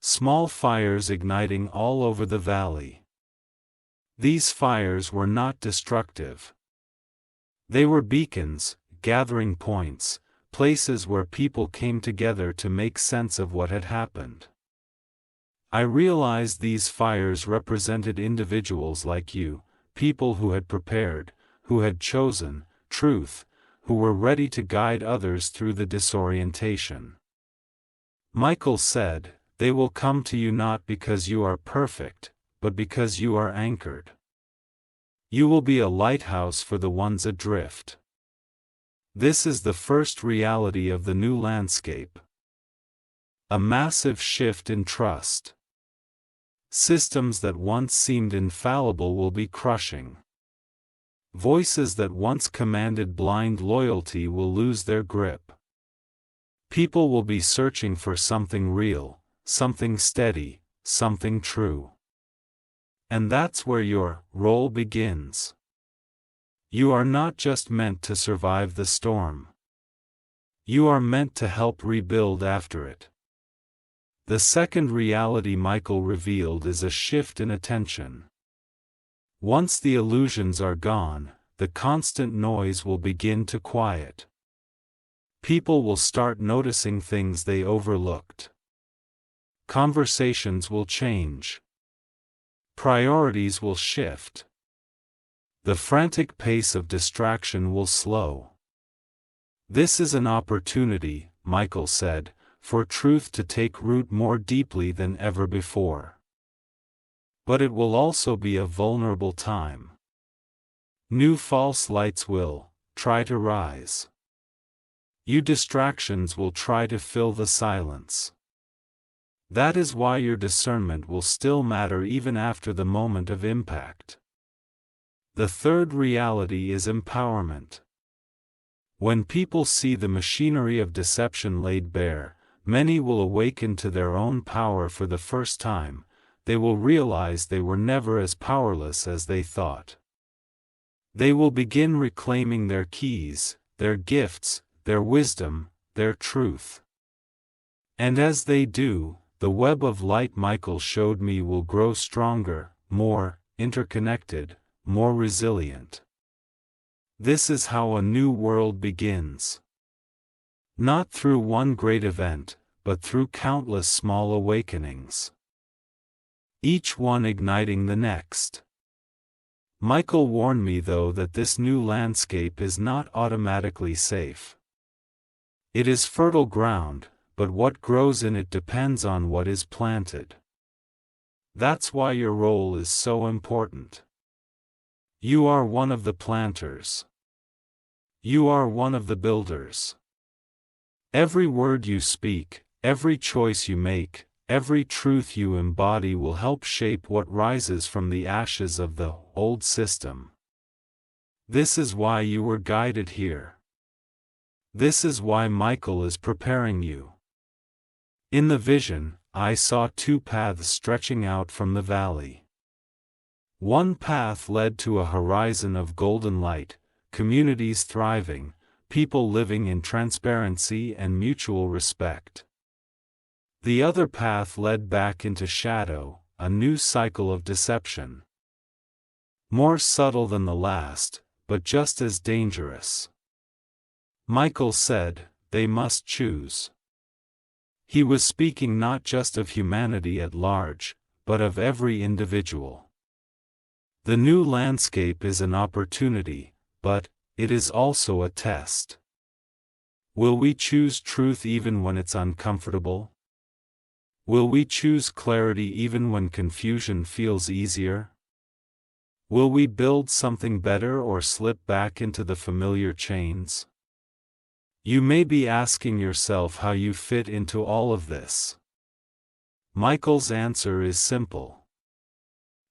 Small fires igniting all over the valley. These fires were not destructive. They were beacons, gathering points, places where people came together to make sense of what had happened. I realized these fires represented individuals like you, people who had prepared, who had chosen truth, who were ready to guide others through the disorientation. Michael said, "They will come to you not because you are perfect, but because you are anchored. You will be a lighthouse for the ones adrift." This is the first reality of the new landscape. A massive shift in trust. Systems that once seemed infallible will be crushing. Voices that once commanded blind loyalty will lose their grip. People will be searching for something real, something steady, something true. And that's where your role begins. You are not just meant to survive the storm. You are meant to help rebuild after it. The second reality Michael revealed is a shift in attention. Once the illusions are gone, the constant noise will begin to quiet. People will start noticing things they overlooked. Conversations will change. Priorities will shift. The frantic pace of distraction will slow. This is an opportunity, Michael said, for truth to take root more deeply than ever before. But it will also be a vulnerable time. New false lights will try to rise. You distractions will try to fill the silence. That is why your discernment will still matter even after the moment of impact. The third reality is empowerment. When people see the machinery of deception laid bare, many will awaken to their own power for the first time. They will realize they were never as powerless as they thought. They will begin reclaiming their keys, their gifts, their wisdom, their truth. And as they do, the web of light Michael showed me will grow stronger, more interconnected, more resilient. This is how a new world begins. Not through one great event, but through countless small awakenings. Each one igniting the next. Michael warned me though that this new landscape is not automatically safe. It is fertile ground, but what grows in it depends on what is planted. That's why your role is so important. You are one of the planters. You are one of the builders. Every word you speak, every choice you make, every truth you embody will help shape what rises from the ashes of the old system. This is why you were guided here. This is why Michael is preparing you. In the vision, I saw two paths stretching out from the valley. One path led to a horizon of golden light, communities thriving, people living in transparency and mutual respect. The other path led back into shadow, a new cycle of deception. More subtle than the last, but just as dangerous. Michael said, they must choose. He was speaking not just of humanity at large, but of every individual. The new landscape is an opportunity, but it is also a test. Will we choose truth even when it's uncomfortable? Will we choose clarity even when confusion feels easier? Will we build something better or slip back into the familiar chains? You may be asking yourself how you fit into all of this. Michael's answer is simple.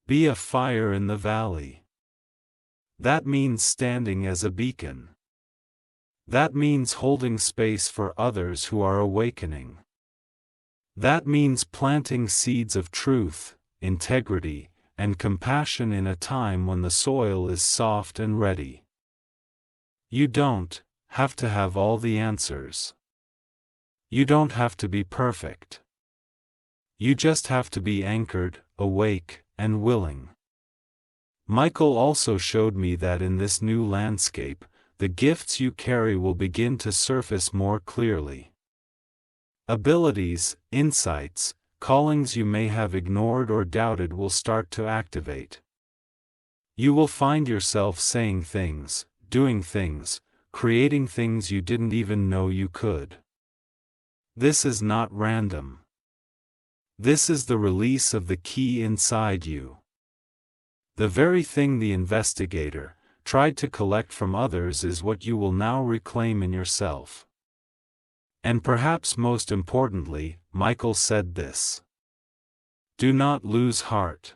Be a fire in the valley. That means standing as a beacon. That means holding space for others who are awakening. That means planting seeds of truth, integrity, and compassion in a time when the soil is soft and ready. You don't have to have all the answers. You don't have to be perfect. You just have to be anchored, awake, and willing. Michael also showed me that in this new landscape, the gifts you carry will begin to surface more clearly. Abilities, insights, callings you may have ignored or doubted will start to activate. You will find yourself saying things, doing things, creating things you didn't even know you could. This is not random. This is the release of the key inside you. The very thing the investigator tried to collect from others is what you will now reclaim in yourself. And perhaps most importantly, Michael said this. Do not lose heart.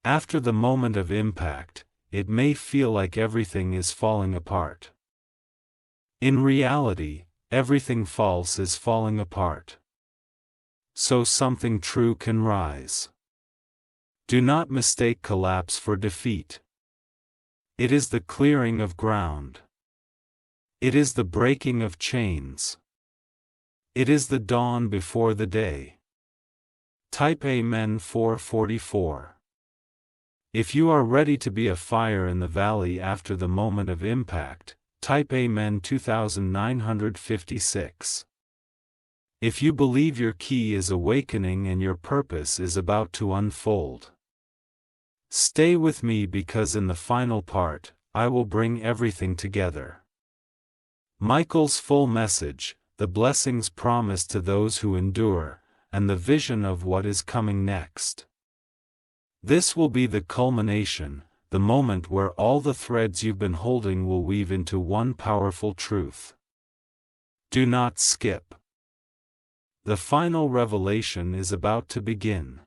After the moment of impact, it may feel like everything is falling apart. In reality, everything false is falling apart. So something true can rise. Do not mistake collapse for defeat. It is the clearing of ground. It is the breaking of chains. It is the dawn before the day. Type Amen 444. If you are ready to be a fire in the valley after the moment of impact, type Amen 2956. If you believe your key is awakening and your purpose is about to unfold, stay with me because in the final part, I will bring everything together. Michael's full message, the blessings promised to those who endure, and the vision of what is coming next. This will be the culmination, the moment where all the threads you've been holding will weave into one powerful truth. Do not skip. The final revelation is about to begin.